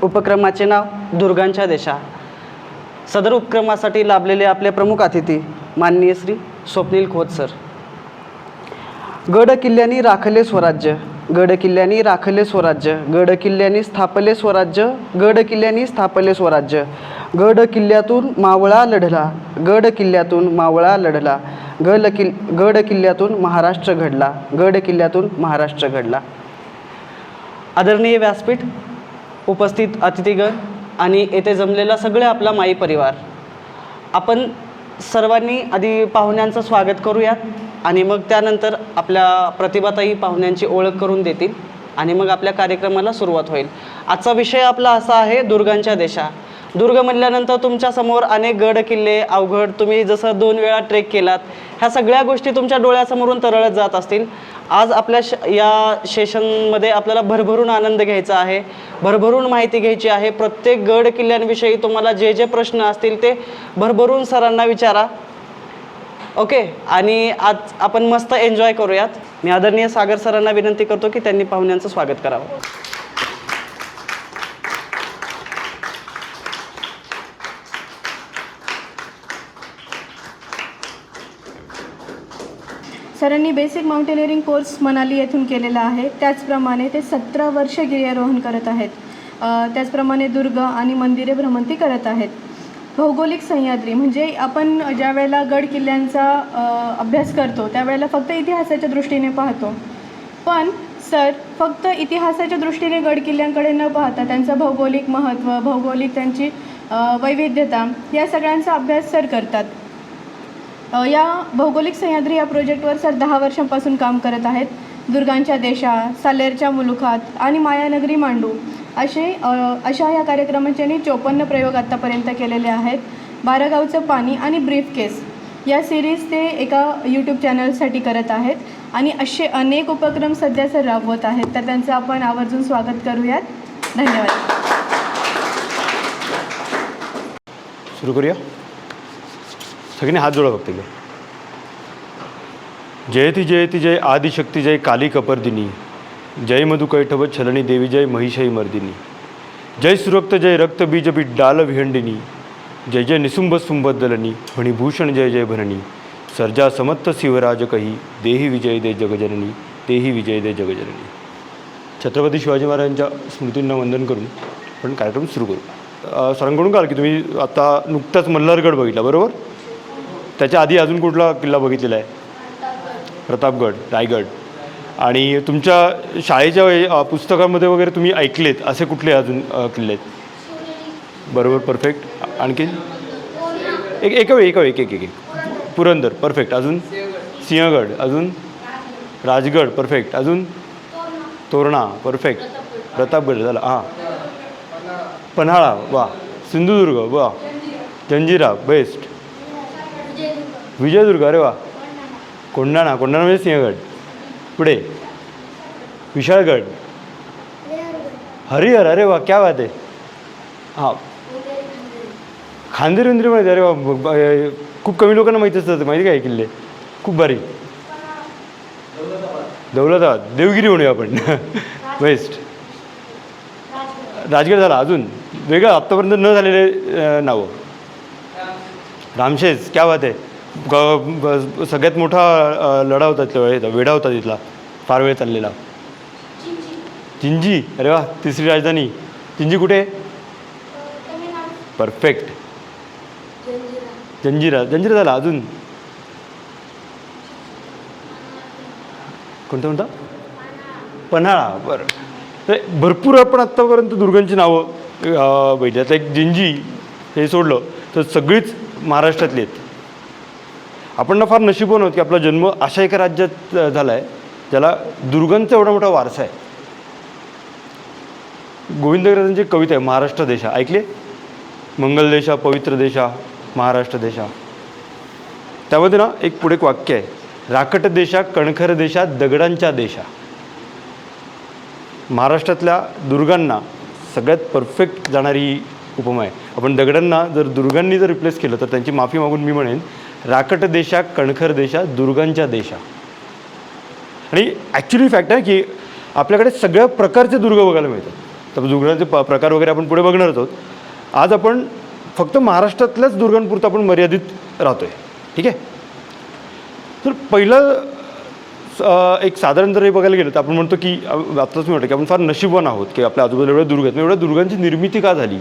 उपक्रमाचे नाव दुर्गांच्या देशा। सदर उपक्रमासाठी लाभलेले आपले प्रमुख अतिथी माननीय श्री स्वप्नील खोत सर। गड किल्ल्यांनी राखले स्वराज्य, गड किल्ल्यांनी राखले स्वराज्य, गड किल्ल्यांनी स्थापले स्वराज्य, गड किल्ल्यांनी स्थापले स्वराज्य, गड किल्ल्यातून मावळा लढला, गड किल्ल्यातून मावळा लढला, गड किल्ल्यातून महाराष्ट्र घडला, गड किल्ल्यातून महाराष्ट्र घडला। आदरणीय व्यासपीठ, उपस्थित अतिथीगण आणि येथे जमलेला सगळे आपला माई परिवार, आपण सर्वांनी आधी पाहुण्यांचं स्वागत करूयात आणि मग त्यानंतर आपल्या प्रतिभाताई पाहुण्यांची ओळख करून देतील आणि मग आपल्या कार्यक्रमाला सुरुवात होईल। आजचा विषय आपला असा आहे दुर्गांच्या देशा। दुर्ग म्हणल्यानंतर तुमच्यासमोर अनेक गड किल्ले अवघड, तुम्ही जसं 2 वेळा ट्रेक केलात, ह्या सगळ्या गोष्टी तुमच्या डोळ्यासमोरून तरळत जात असतील। आज आपल्या या सेशनमध्ये आपल्याला भरभरून आनंद घ्यायचा आहे, भरभरून माहिती घ्यायची आहे। प्रत्येक गड किल्ल्यांविषयी तुम्हाला जे जे प्रश्न असतील ते भरभरून सरांना विचारा, ओके। आणि आज आपण मस्त एन्जॉय करूयात। मी आदरणीय सागर सरांना विनंती करतो की त्यांनी पाहुण्यांचं स्वागत करावं। सरांनी बेसिक माउंटेनिअरिंग कोर्स मनाली येथून केलेला आहे, त्याचप्रमाणे ते 17 वर्ष गिर्यारोहण करत आहेत। त्याचप्रमाणे दुर्ग आणि मंदिरे भ्रमंती करत आहेत। भौगोलिक सह्याद्री म्हणजे आपण ज्या वेळेला गड किल्ल्यांचा अभ्यास करतो त्यावेळेला फक्त इतिहासाच्या दृष्टीने पाहतो, पण सर फक्त इतिहासाच्या दृष्टीने गड किल्ल्यांकडे न पाहता त्यांचं भौगोलिक महत्त्व, भौगोलिक त्यांची वैविध्यता या सगळ्यांचा अभ्यास सर करतात। या भौगोलिक सह्याद्री या प्रोजेक्टवर सर 10 वर्षांपासून काम करत आहेत। दुर्गांच्या देशा, सालेरच्या मुलुखात आणि मायानगरी मांडू अशा या कार्यक्रमाचे 54 प्रयोग आत्तापर्यंत केलेले आहेत। 12 गावचं पाणी आणि ब्रीफ केस या सिरीज ते एका यूट्यूब चॅनलसाठी करत आहेत आणि असे अनेक उपक्रम सध्या सर राबवत आहेत, तर त्यांचं आपण आवर्जून स्वागत करूयात। धन्यवाद। सुरू करूया। सगळ्यांनी हात जोडा फक्त। जयति जयति जय आदिशक्ती जय काली कपर्दिनी, जय मधुकैठव छलनी देवी जय महिषई मर्दिनी, जय सुरक्त जय रक्तबीज बिड्डाल विहंडिनी, जय जय निसुंभ सुंभदलनी फणिभूषण जय जय भरणी, सर्जा समत्त शिवराज कही देही विजय दे जगजननी, देही विजय दे जगजननी। छत्रपती शिवाजी महाराजांच्या स्मृतींना वंदन करून आपण कार्यक्रम सुरू करू। सरांकडून काल की तुम्ही आता नुकताच मल्हारगड बघितला बरोबर? त्याच्या आधी अजून कुठला किल्ला बघितलेला आहे? प्रतापगड, रायगड। आणि तुमच्या शाळेच्या पुस्तकामध्ये वगैरे तुम्ही ऐकलेत असे कुठले अजून किल्ले आहेत? बरोबर, परफेक्ट। आणखी एक पुरंदर, परफेक्ट। अजून सिंहगड, अजून राजगड, परफेक्ट। अजून तोरणा, परफेक्ट। प्रतापगड झाला, हां। पन्हाळा, वा। सिंधुदुर्ग, वा। जंजिरा, बेस्ट। विजयदुर्ग, अरे वा। कोंढाणा म्हणजे सिंहगड। पुढे विशाळगड, हरिहर, अरे वा, क्या बात आहे। हां, खांदेरी माहिती, अरे वा। खूप कमी लोकांना माहिती असतं, माहिती काय किल्ले? खूप भारी। दौलताबाद, देवगिरी म्हणूया आपण, वेस्ट। राजगड झाला। अजून वेगळं आत्तापर्यंत न झालेले नावं? रामशेज, क्या बात आहे। सगळ्यात मोठा लढा होता तिथला, वेढा होता तिथला, फार वेळ चाललेला। जिंजी, अरे वा। तिसरी राजधानी जिंजी कुठे? परफेक्ट। जंजिरा झाला। अजून कोणता? पन्हाळा, बरं। तर भरपूर आपण आत्तापर्यंत दुर्गांची नावं बघितली। आता एक जिंजी हे सोडलं तर सगळीच महाराष्ट्रातली आहेत। आपण ना फार नशीबवान आहोत की आपला जन्म अशा एका राज्यात झाला आहे ज्याला दुर्गांचा एवढा मोठा वारसा आहे। गोविंदराजांची कविता आहे महाराष्ट्र देशा, ऐकले? मंगल देशा, पवित्र देशा, महाराष्ट्र देशा। त्यामध्ये ना एक पुढे एक वाक्य आहे, राकट देशा, कणखर देशा, दगडांच्या देशा। महाराष्ट्रातल्या दुर्गांना सगळ्यात परफेक्ट जाणारी उपमा आहे। आपण दगडांना जर दुर्गांनी जर रिप्लेस केलं तर त्यांची माफी मागून मी म्हणेन राकट देशा, कणखर देशा, दुर्गांच्या देशा। आणि ॲक्च्युली फॅक्ट आहे की आपल्याकडे सगळ्या प्रकारचे दुर्ग बघायला मिळतात। तर दुर्गांचे प्रकार वगैरे आपण पुढे बघणारच आहोत. आज आपण फक्त महाराष्ट्रातल्याच दुर्गांपुरतं आपण मर्यादित राहतो आहे. ठीक आहे. तर पहिलं एक साधारण जर हे बघायला गेलं तर आपण म्हणतो की आत्ताच मी म्हणतो की आपण फार नशीबवान आहोत की आपल्या आजूबाजूला एवढ्या दुर्ग आहेत. एवढ्या दुर्गांची निर्मिती का झाली?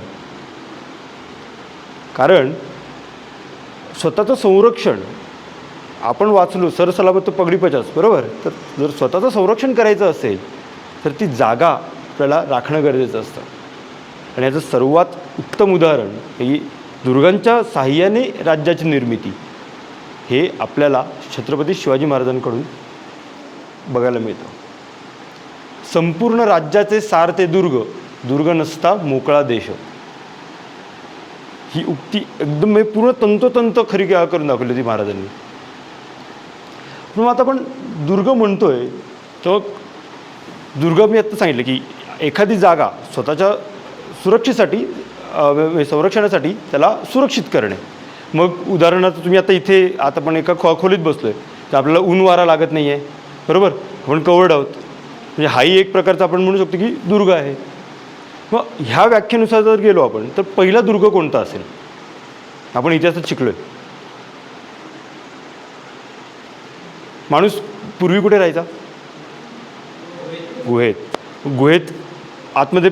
कारण स्वतःचं संरक्षण आपण वाचलो सरसलामत तो पगडी पचास, बरोबर. तर जर स्वतःचं संरक्षण करायचं असेल तर ती जागा आपल्याला राखणं गरजेचं असतं. आणि याचं सर्वात उत्तम उदाहरण ही दुर्गांच्या साह्याने राज्याची निर्मिती हे आपल्याला छत्रपती शिवाजी महाराजांकडून बघायला मिळतं. संपूर्ण राज्याचे सार ते दुर्ग, दुर्ग नसता मोकळा देश. ही उक्ती एकदम पूर्ण तंतोतंत खरी करून दाखवली होती महाराजांनी. पण आता आपण दुर्ग म्हणतोय तर दुर्ग मी आत्ता सांगितलं की एखादी जागा स्वतःच्या सुरक्षेसाठी संरक्षणासाठी त्याला सुरक्षित करणे. मग उदाहरणार्थ तुम्ही आता इथे आता आपण एका खोलीत बसलो आहे तर आपल्याला ऊन वारा लागत नाही आहे, बरोबर. आपण कवर्ड आहोत, म्हणजे हाही एक प्रकारचा आपण म्हणू शकतो की दुर्ग आहे. मग ह्या व्याख्येनुसार जर गेलो आपण तर पहिला दुर्ग कोणता असेल? आपण इतिहासात शिकलो आहे. माणूस पूर्वी कुठे राहायचा? गुहेत. गुहेत आतमध्ये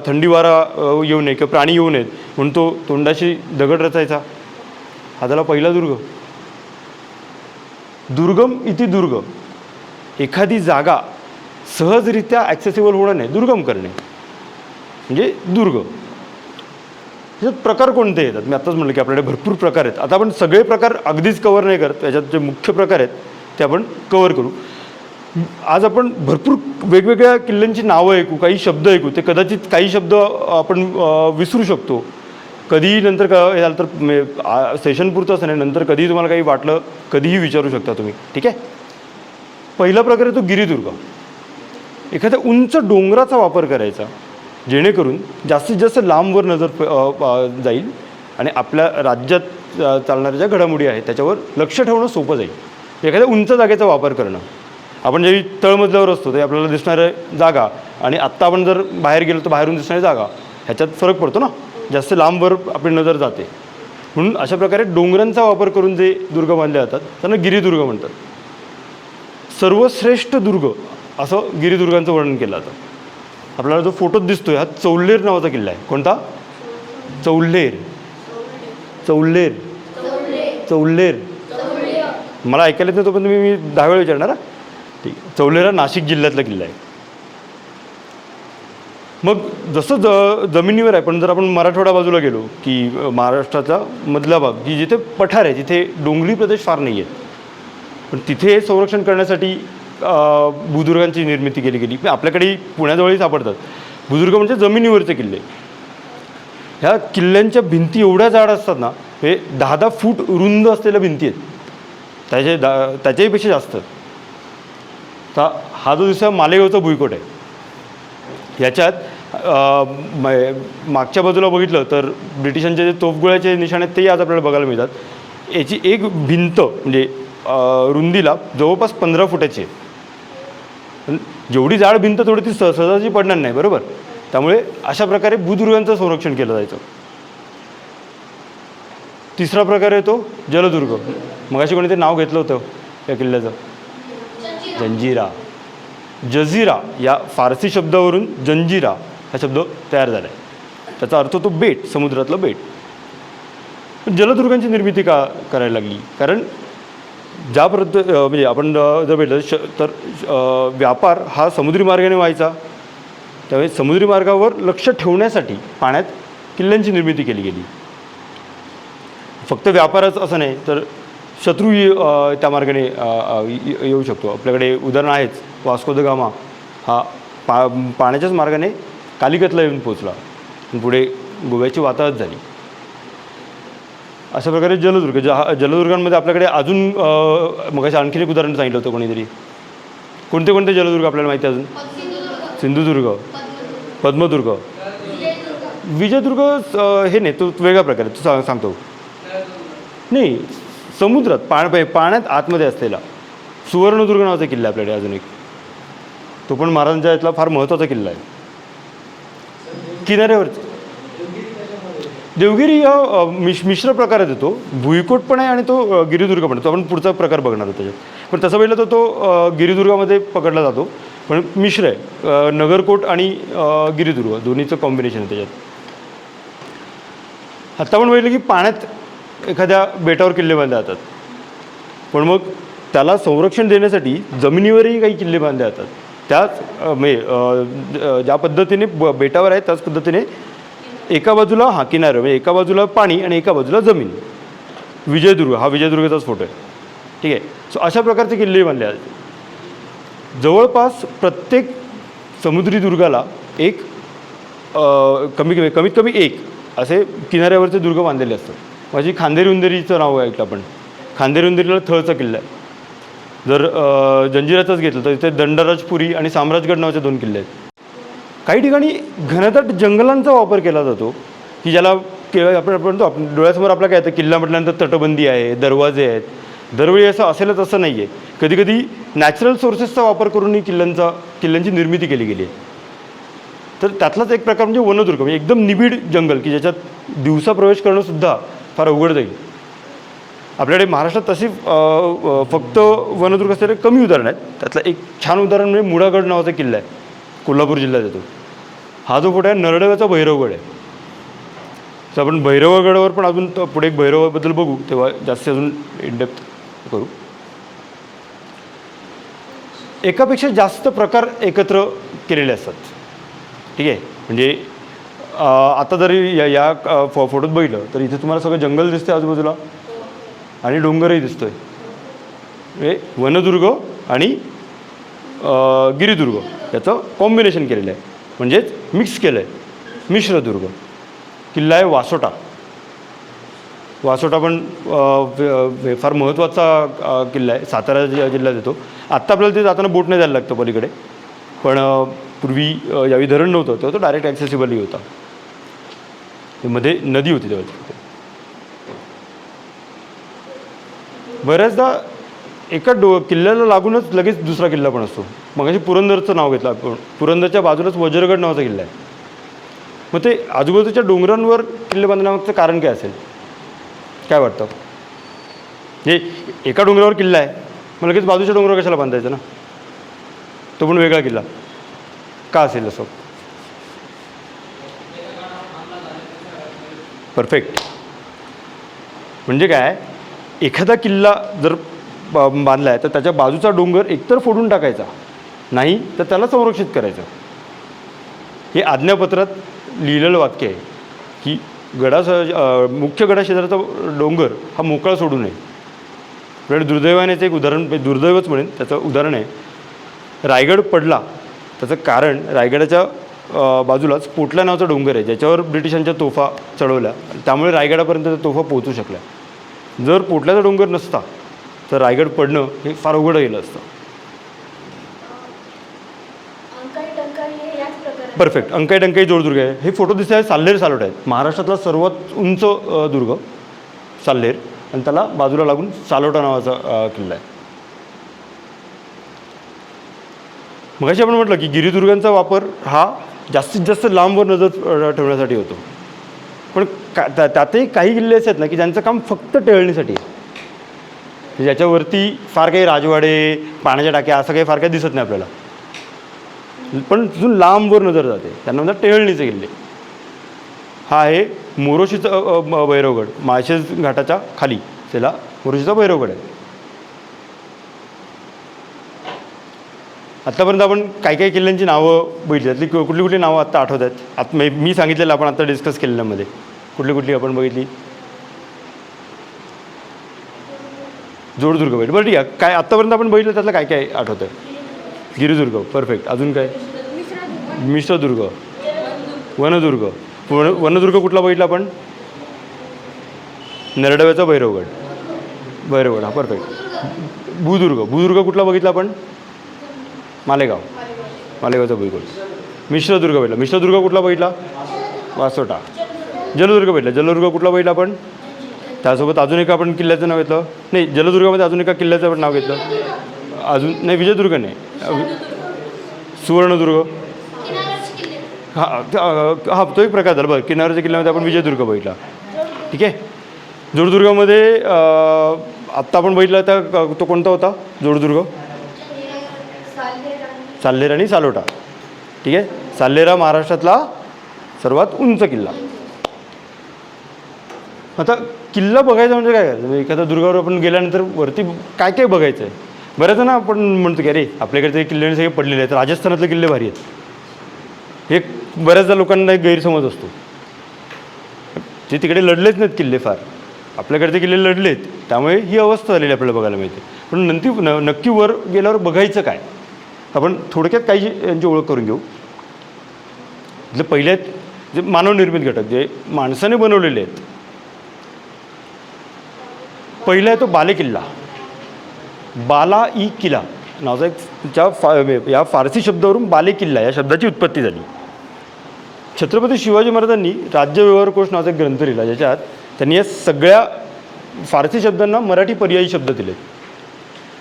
थंडी वारा येऊ नये किंवा प्राणी येऊ नयेत म्हणून तो तोंडाशी दगड रचायचा. हा झाला पहिला दुर्ग. दुर्गम इति दुर्ग, एखादी जागा सहजरित्या ॲक्सेसिबल होणं नाही, दुर्गम करणे म्हणजे दुर्ग. त्याच्यात प्रकार कोणते येतात? मी आत्ताच म्हटलं की आपल्याकडे भरपूर प्रकार आहेत. आता आपण सगळे प्रकार अगदीच कवर नाही करत, त्याच्यात जे मुख्य प्रकार आहेत ते आपण कवर करू. आज आपण भरपूर वेगवेगळ्या किल्ल्यांची नावं ऐकू, काही शब्द ऐकू, ते कदाचित काही शब्द आपण विसरू शकतो. कधीही नंतर हे झालं तर सेशन पुरतं असं नाही, नंतर कधीही तुम्हाला काही वाटलं कधीही विचारू शकता तुम्ही. ठीक आहे. पहिला प्रकार आहे तो गिरिदुर्ग. एखाद्या उंच डोंगराचा वापर करायचा जेणेकरून जास्तीत जास्त लांबवर नजर जाईल आणि आपल्या राज्यात चालणाऱ्या ज्या घडामोडी आहेत त्याच्यावर लक्ष ठेवणं सोपं जाईल. एखाद्या उंच जागेचा वापर करणं. आपण जेव्हा तळमजल्यावर असतो ते आपल्याला दिसणाऱ्या जागा आणि आत्ता आपण जर बाहेर गेलो तर बाहेरून दिसणारी जागा ह्याच्यात फरक पडतो ना, जास्त लांबवर आपली नजर जाते. म्हणून अशा प्रकारे डोंगरांचा वापर करून जे दुर्ग बांधले जातात त्यांना गिरिदुर्ग म्हणतात. सर्वश्रेष्ठ दुर्ग असं गिरिदुर्गांचं वर्णन केलं जातं. आपल्याला जो फोटोत दिसतोय हा चौल्हेर नावाचा किल्ला आहे. कोणता? चौल्हेर. चौल्हेर. चौल्हेर. मला ऐकायला येत नाही तोपर्यंत मी 10 वेळा विचारणार. ठीक आहे. चौल्हेर हा नाशिक जिल्ह्यातला किल्ला आहे. मग जसं जमिनीवर आहे, पण जर आपण मराठवाडा बाजूला गेलो की महाराष्ट्राचा मधला भाग की जिथे पठार आहे, जिथे डोंगरी प्रदेश फार नाही आहेत, पण तिथे संरक्षण करण्यासाठी भूदुर्गांची निर्मिती केली गेली. आपल्याकडे पुण्याजवळही सापडतात. भूदुर्ग म्हणजे जमिनीवरचे किल्ले. ह्या किल्ल्यांच्या भिंती एवढ्या जाड असतात ना, हे 10-10 फूट रुंद असलेल्या भिंती आहेत, त्याच्याही पेक्षा जास्त. तर हा जो दिसला मालेगावचा भुईकोट आहे. ह्याच्यात मागच्या बाजूला बघितलं तर ब्रिटिशांचे जे तोफगोळ्याचे निशाण आहेत तेही आज आपल्याला बघायला मिळतात. याची एक भिंत म्हणजे रुंदीला जवळपास 15 फुटाची आहे. पण जेवढी जाड भिंत थोडी ती सहजाची पडणार नाही, बरोबर. त्यामुळे अशा प्रकारे भूदुर्गांचं संरक्षण केलं जायचं. तिसरा प्रकार आहे तो जलदुर्ग. मगाशी कोणी ते नाव घेतलं होतं या किल्ल्याचं, जंजिरा. जझिरा या फारसी शब्दावरून जंजिरा हा शब्द तयार झाला आहे. त्याचा अर्थ तो बेट, समुद्रातलं बेट. जलदुर्गांची निर्मिती का करायला लागली? कारण ज्या म्हणजे आपण जर भेटलं तर व्यापार हा समुद्री मार्गाने व्हायचा. त्यामुळे समुद्री मार्गावर लक्ष ठेवण्यासाठी पाण्यात किल्ल्यांची निर्मिती केली गेली. फक्त व्यापारच असं नाही तर शत्रूही त्या मार्गाने येऊ शकतो. आपल्याकडे उदाहरण आहेच, वास्को द गामा हा पाण्याच्याच मार्गाने कालिकतला येऊन पोचला, पुढे गोव्याची वाताहत झाली. अशा प्रकारे जलदुर्ग. जलदुर्गांमध्ये आपल्याकडे अजून मगाशी आणखीन एक उदाहरण सांगितलं होतं कोणीतरी. कोणते कोणते जलदुर्ग आपल्याला माहिती आहे अजून? सिंधुदुर्ग, पद्मदुर्ग, विजयदुर्ग. हे नाही, तो वेगळा प्रकार आहे, तो सांगतो. नाही, समुद्रात पाण्यात आतमध्ये असलेला सुवर्णदुर्ग नावाचा किल्ला आपल्याकडे अजून एक. तो पण महाराजांच्या यातला फार महत्त्वाचा किल्ला आहे. किनाऱ्यावरती देवगिरी हा मिश्र प्रकारात येतो. भुईकोट पण आहे आणि तो गिरिदुर्ग पण आहे. तो आपण पुढचा प्रकार बघणार आहोत त्याच्यात. पण तसं पहिलं तर तो गिरिदुर्गामध्ये पकडला जातो, पण मिश्र आहे. नगरकोट आणि गिरिदुर्ग दोन्हीचं कॉम्बिनेशन आहे त्याच्यात. आत्ता आपण बघितलं की पाण्यात एखाद्या बेटावर किल्ले बांधले जातात, पण मग त्याला संरक्षण देण्यासाठी जमिनीवरही काही किल्ले बांधले जातात. त्याच ज्या पद्धतीने बेटावर आहे त्याच पद्धतीने एका बाजूला किनारा म्हणजे एका बाजूला पाणी आणि एका बाजूला जमीन. विजयदुर्ग हा विजयदुर्गाचाच फोटो आहे. ठीक आहे. सो अशा प्रकारचे किल्ले बांधले जातात. जवळपास प्रत्येक समुद्री दुर्गाला एक कमीत कमी एक असे किनाऱ्यावरचे दुर्ग बांधलेले असतात. माझी खांदेरी उंदेरीचं नाव ऐकलं आपण. खांदेरी उंदेरीला थळचा किल्ला आहे. जर जंजिराचाच घेतलं तर इथे दंडराजपुरी आणि साम्राजगड नावाचे 2 किल्ले आहेत. काही ठिकाणी घनदाट जंगलांचा वापर केला जातो की ज्याला आपण म्हणतो डोळ्यासमोर आपला काय येतं, किल्ला म्हटल्यानंतर तटबंदी आहे, दरवाजे आहेत. दरवेळी असं असेलच असं नाही आहे. कधीकधी नॅचरल सोर्सेसचा वापर करूनही किल्ल्यांची निर्मिती केली गेली आहे. तर त्यातलाच एक प्रकार म्हणजे वनदुर्ग, म्हणजे एकदम निबिड जंगल की ज्याच्यात दिवसा प्रवेश करणंसुद्धा फार अवघड जाईल. आपल्याकडे महाराष्ट्रात तशी फक्त वनदुर्ग असलेले कमी उदाहरण आहेत. त्यातलं एक छान उदाहरण म्हणजे मुळागड नावाचा किल्ला आहे, कोल्हापूर जिल्ह्यात येतो. हा जो फोटो आहे नरडव्याचा भैरवगड आहे. तर आपण भैरवगडावर पण अजून पुढे एक भैरवाबद्दल बघू, तेव्हा जास्त अजून इनडेप्थ करू. एकापेक्षा जास्त प्रकार एकत्र केलेले असतात. ठीक आहे. म्हणजे आता जरी या फोटोत बघितलं तर इथे तुम्हाला सगळं जंगल दिसतं आजूबाजूला आणि डोंगरही दिसतोय. म्हणजे वनदुर्ग आणि गिरिदुर्ग याचं कॉम्बिनेशन केलेलं आहे, म्हणजेच मिक्स केलं आहे. मिश्रदुर्ग किल्ला आहे वासोटा. वासोटा पण फार महत्त्वाचा किल्ला आहे, सातारा जिल्ह्यात येतो. आत्ता आपल्याला ते जाताना बोट नाही जायला लागतं पलीकडे, पण पूर्वी यावेळी धरण नव्हतं तेव्हा तो डायरेक्ट ॲक्सेसिबलही होता. मध्ये नदी होती तेव्हा. बऱ्याचदा एका किल्ल्याला लागूनच लगेच दुसरा किल्ला पण असतो. मगाशी पुरंदरचं नाव घेतलं आपण. पुरंदरच्या बाजूलाच वज्रगड नावाचा किल्ला आहे. मग ते आजूबाजूच्या डोंगरांवर किल्ले बांधण्यामागचं कारण काय असेल, काय वाटतं? हे एका डोंगरावर किल्ला आहे, मग लगेच बाजूच्या डोंगरावर कशाला बांधायचं ना, तो पण वेगळा किल्ला का असेल असं? परफेक्ट. म्हणजे काय, एखादा किल्ला जर बांधला आहे तर त्याच्या बाजूचा डोंगर एकतर फोडून टाकायचा, नाही तर त्याला संरक्षित करायचं. हे आज्ञापत्रात लिहिलेलं वाक्य आहे की मुख्य गडाशेजारचा डोंगर हा मोकळा सोडू नये. आपल्याकडे दुर्दैवानेचं एक उदाहरण, दुर्दैवच म्हणेन, त्याचं उदाहरण आहे. रायगड पडला त्याचं कारण रायगडाच्या बाजूलाच पोटला नावाचा डोंगर आहे ज्याच्यावर ब्रिटिशांच्या तोफा चढवल्या, त्यामुळे रायगडापर्यंत त्या तोफा पोहोचू शकल्या. जर पोटल्याचा डोंगर नसता तर रायगड पडणं हे फार अवघड गेलं असतं. परफेक्ट. अंकाई टंकाई जोडदुर्ग आहे. हे फोटो दिसत आहे साल्हेर सालोट आहेत. महाराष्ट्रातला सर्वात उंच दुर्ग साल्हेर, आणि त्याला बाजूला लागून सालोटा नावाचा किल्ला आहे. मगाशी आपण म्हटलं की गिरिदुर्गांचा वापर हा जास्तीत जास्त लांबवर नजर ठेवण्यासाठी होतो, पण त्यातही काही किल्ले असे आहेत ना की ज्यांचं काम फक्त टेळणीसाठी आहे. ज्याच्यावरती फार काही राजवाडे, पाण्याच्या टाक्या असं काही फार काही दिसत नाही आपल्याला, पण तिथून लांबवर नजर जाते, त्यांना म्हणतात टेहळणीचे किल्ले. हा आहे मोरोशीचा भैरवगड, माळशेज घाटाच्या खाली त्याला मोरोशीचा भैरवगड आहे. आत्तापर्यंत आपण काही काही किल्ल्यांची नावं बघितली, त्यातली कुठली कुठली नावं आत्ता आठवत आहेत? आत्ता मी सांगितलेलं आपण आत्ता डिस्कस केलेल्यामध्ये कुठली कुठली आपण बघितली? जोडदुर्ग बघितलं. बरं ठीक आहे. काय आत्तापर्यंत आपण बघितलं त्यातलं काय काय आठवतं आहे? गिरिदुर्ग परफेक्ट. अजून काय? मिश्रदुर्ग, वनदुर्ग. वनदुर्ग कुठला बघितला आपण? नरडव्याचा भैरवगड हा परफेक्ट. भूदुर्ग कुठला बघितला आपण? मालेगावचा भुईकोट. मिश्रदुर्ग बघितला. मिश्रदुर्ग कुठला बघितला? वासोटा. जलदुर्ग बघितला. जलदुर्ग कुठला बघितला आपण? त्यासोबत अजून एका आपण किल्ल्याचं नाव घेतलं, नाही जलदुर्गामध्ये अजून एका किल्ल्याचं आपण नाव घेतलं. अजून नाही, विजयदुर्ग नाही, सुवर्णदुर्ग. हा तो एक प्रकार झाला बघ. किनाऱ्याच्या किल्ल्यामध्ये आपण विजयदुर्ग बघितला, ठीक आहे. जोडदुर्गामध्ये आत्ता आपण बघितला त्या तो कोणता होता जोडदुर्ग? साल्हेर आणि सालोटा, ठीक आहे. साल्हेर हा महाराष्ट्रातला सर्वात उंच किल्ला. आता किल्ला बघायचा म्हणजे काय करायचं, म्हणजे एखाद्या दुर्गावर आपण गेल्यानंतर वरती काय काय बघायचं आहे. बऱ्याच ना आपण म्हणतो की अरे आपल्याकडे ते किल्ले सगळे पडलेले आहेत, राजस्थानातले किल्ले भारी आहेत, हे बऱ्याचदा लोकांना एक गैरसमज असतो. ते तिकडे लढलेच नाहीत किल्ले फार, आपल्याकडे ते किल्ले लढलेत, त्यामुळे ही अवस्था झालेली आपल्याला बघायला मिळते. पण नक्की वर गेल्यावर बघायचं काय, आपण थोडक्यात काही यांची ओळख करून घेऊ. जे पहिले आहेत जे मानवनिर्मित घटक जे माणसाने बनवलेले आहेत. पहिला आहे तो बालेकिल्ला. बाला ई किला नावाचा एक या फारसी शब्दावरून बालेकिल्ला या शब्दाची उत्पत्ती झाली. छत्रपती शिवाजी महाराजांनी राज्य व्यवहार कोश नावाचा एक ग्रंथ लिहिला, ज्याच्यात त्यांनी या सगळ्या फारसी शब्दांना मराठी पर्यायी शब्द दिलेत.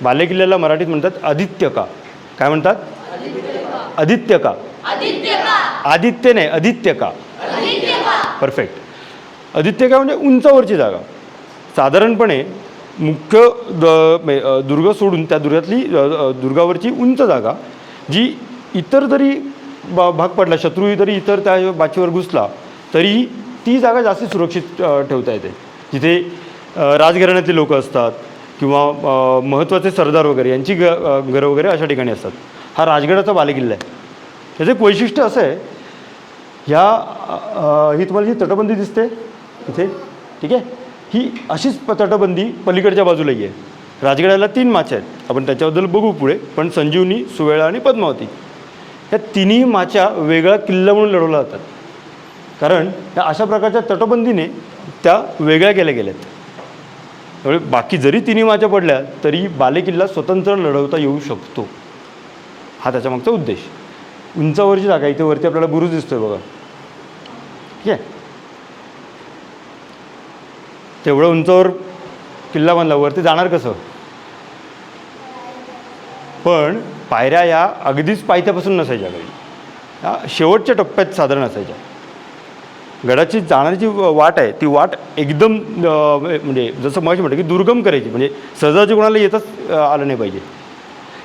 बालेकिल्ल्याला मराठीत म्हणतात आदित्यका. काय म्हणतात? आदित्यका. आदित्य नाही, आदित्यका. परफेक्ट. आदित्यका म्हणजे उंचावरची जागा. साधारणपणे मुख्य दुर्ग सोडून त्या दुर्गावरची उंच जागा, जी इतर जरी भाग पडला, शत्रू जरी इतर त्या बाचीवर घुसला तरी ती जागा जास्त सुरक्षित ठेवता येते. जिथे राजघराण्यातले लोक असतात किंवा महत्त्वाचे सरदार वगैरे यांची घरं वगैरे अशा ठिकाणी असतात. हा राजगडाचा बालेकिल्ला आहे. त्याचं एक वैशिष्ट्य असं आहे, ही तुम्हाला जी तटबंदी दिसते इथे, ठीक आहे, ही अशीच तटबंदी पलीकडच्या बाजूलाही आहे. राजगडाला 3 माच्या आहेत, आपण त्याच्याबद्दल बघू पुढे. पण संजीवनी, सुवेळा आणि पद्मावती या तिन्ही माच्या वेगळा किल्ला म्हणून लढवल्या जातात, कारण या अशा प्रकारच्या तटबंदीने त्या वेगळ्या केल्या गेल्यात. त्यामुळे बाकी जरी तिन्ही माच्या पडल्या तरी बालेकिल्ला स्वतंत्र लढवता येऊ शकतो. हा त्याच्यामागचा उद्देश. उंचावरची जागा, इथे वरती आपल्याला बुरुज दिसतोय बघा, ठीक आहे. तेवढं उंचावर किल्ला बांधला, वरती जाणार कसं? पण पायऱ्या या अगदीच पायथ्यापासून नसायच्या, काही या शेवटच्या टप्प्यात साधारण असायच्या. गडाची जाणारी वाट आहे ती वाट एकदम म्हणजे जसं मग म्हटलं की दुर्गम करायची, म्हणजे सहजाची कोणाला येतच आलं नाही पाहिजे.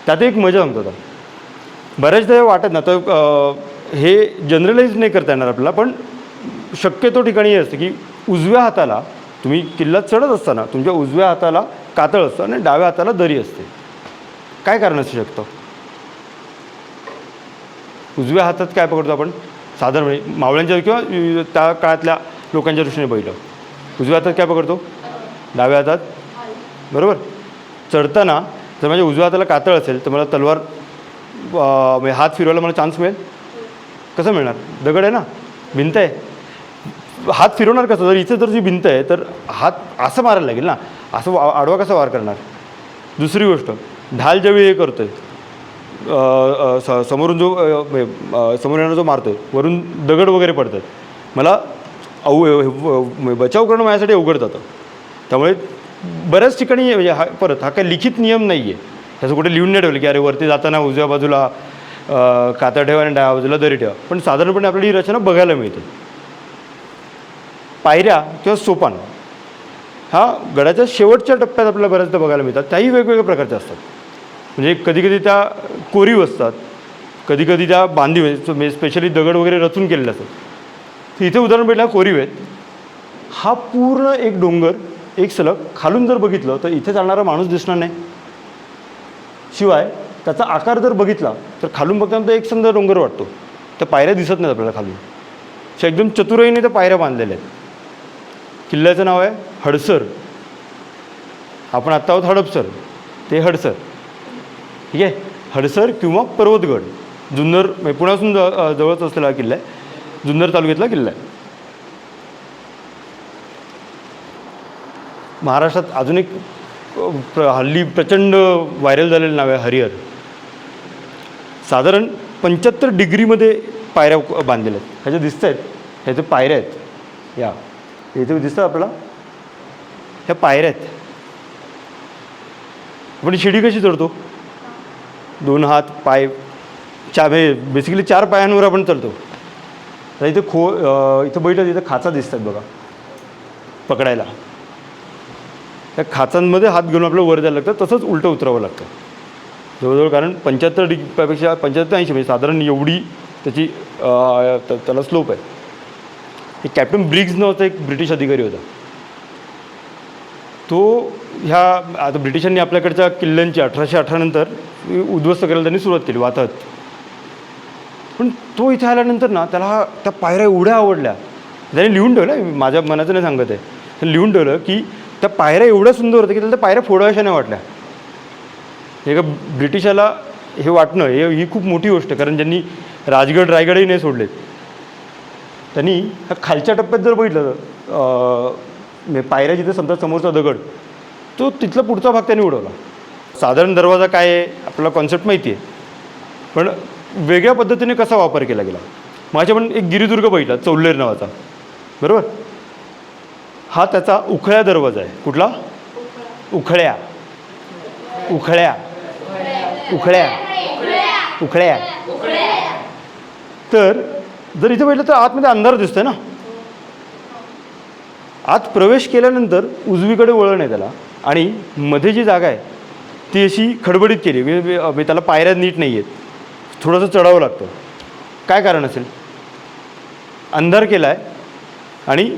त्यात एक मजा सांगतो आता. बऱ्याचदा या वाटत ना, तर हे जनरलाइज नाही करता येणार आपल्याला, पण शक्यतो ठिकाणी हे असतं की उजव्या हाताला तुम्ही किल्ला चढत असताना तुमच्या उजव्या हाताला कातळ असतं आणि डाव्या हाताला दरी असते. काय कारण असू शकतं? उजव्या हातात काय पकडतो आपण साधारणपणे, मावळ्यांच्या किंवा त्या काळातल्या लोकांच्या दृष्टीने बघितलं, उजव्या हातात काय पकडतो? डाव्या हातात, बरोबर. चढताना जर माझ्या उजव्या हाताला कातळ असेल तर मला तलवार हात फिरवायला मला चान्स मिळेल? कसं मिळणार? दगड आहे ना, भिंत आहे, हात फिरवणार कसं? जर इथे जर जी भिंत आहे तर हात असं मारायला लागेल ना, असं आडवा कसा वार करणार? दुसरी गोष्ट, ढाल ज्यावेळी हे करतो आहे, समोरून जो समोर येणारा जो मारतो आहे, वरून दगड वगैरे पडतात, मला बचाव करणं माझ्यासाठी अवघड जातं. त्यामुळे बऱ्याच ठिकाणी म्हणजे हा काही लिखित नियम नाही आहे, त्याचं कुठे लिहून नाही ठेवलं की अरे वरती जाताना उजव्या बाजूला कातळ ठेवा आणि डाव्या बाजूला दरी ठेवा. पण साधारणपणे आपल्याला ही रचना बघायला मिळते. पायऱ्या किंवा सोपान हा गडाच्या शेवटच्या टप्प्यात आपल्याला बऱ्याचदा बघायला मिळतात. त्याही वेगवेगळ्या प्रकारच्या असतात. म्हणजे कधीकधी त्या कोरीव असतात, कधीकधी त्या बांधीव म्हणजे स्पेशली दगड वगैरे रचून केलेले असतात. तर इथे उदाहरण भेटलं कोरीव आहेत. हा पूर्ण एक डोंगर एक सलग खालून जर बघितलं तर इथे चालणारा माणूस दिसणार नाही. शिवाय त्याचा आकार जर बघितला तर खालून बघताना तो एक संद डोंगर वाटतो. त्या पायऱ्या दिसत नाहीत आपल्याला खालून. अशा एकदम चतुराईने त्या पायऱ्या बांधलेल्या आहेत. किल्ल्याचं नाव आहे हडसर. आपण आत्ता आहोत हडपसर, ते हडसर, ठीक आहे. हडसर किंवा पर्वतगड, जुन्नर पुण्यापासून जवळच असलेला किल्ला आहे, जुन्नर तालुक्यातला किल्ला आहे. महाराष्ट्रात अजून एक हल्ली प्रचंड व्हायरल झालेलं नाव आहे हरिहर. साधारण 75 डिग्रीमध्ये पायऱ्या बांधलेल्या आहेत. ह्याच्या दिसत आहेत, ह्याचे पायऱ्या आहेत, या इथे दिसतात आपल्याला, ह्या पायऱ्या आहेत. आपण शिडी कशी चढतो? 2 हात पाय बेसिकली 4 पायांवर आपण चढतो. आता इथे इथं बैठं तिथं खाचा दिसतात बघा पकडायला. त्या खाचांमध्ये हात घेऊन आपलं वर द्यायला लागतं, तसंच उलटं उतरावं लागतं जवळजवळ, कारण 75°पेक्षा 75 ते 80 म्हणजे साधारण एवढी त्याची त्याला स्लोप आहे. हे कॅप्टन ब्रिग्ज नावाचा एक ब्रिटिश अधिकारी होता. तो ह्या आता ब्रिटिशांनी आपल्याकडच्या किल्ल्यांची 1818 नंतर उद्ध्वस्त करायला त्यांनी सुरुवात केली वातहत. पण तो इथे आल्यानंतर ना त्याला त्या पायऱ्या एवढ्या आवडल्या, त्याने लिहून ठेवलं, माझ्या मनाचं नाही सांगत आहे, त्याने लिहून ठेवलं की त्या पायऱ्या एवढ्या सुंदर होत्या की त्याला त्या पायऱ्या फोडाव्याशा नाही वाटल्या. एका ब्रिटिशाला हे वाटणं ही खूप मोठी गोष्ट आहे, कारण ज्यांनी राजगड रायगडही नाही सोडले, त्यांनी ह्या खालच्या टप्प्यात जर बघितलं तर पायऱ्या जिथे समजा समोरचा दगड तो तिथला पुढचा भाग त्यांनी उडवला. साधारण दरवाजा काय आहे आपल्याला कॉन्सेप्ट माहिती आहे, पण वेगळ्या पद्धतीने कसा वापर केला गेला. माझ्या पण एक गिरिदुर्ग बघितला चौल्लेर नावाचा, बरोबर. हा त्याचा उखळ्या दरवाजा आहे. कुठला? उखळ्या उखळ्या उखळ्या उखळ्या. तर जर इथे बघितलं तर आतमध्ये अंधार दिसतोय ना. आत प्रवेश केल्यानंतर उजवीकडे वळण आहे त्याला, आणि मध्ये जी जागा आहे ती अशी खडबडीत केली, म्हणजे त्याला पायऱ्या नीट नाही आहेत, थोडंसं चढावं लागतं. काय कारण असेल? अंधार केला आहे आणि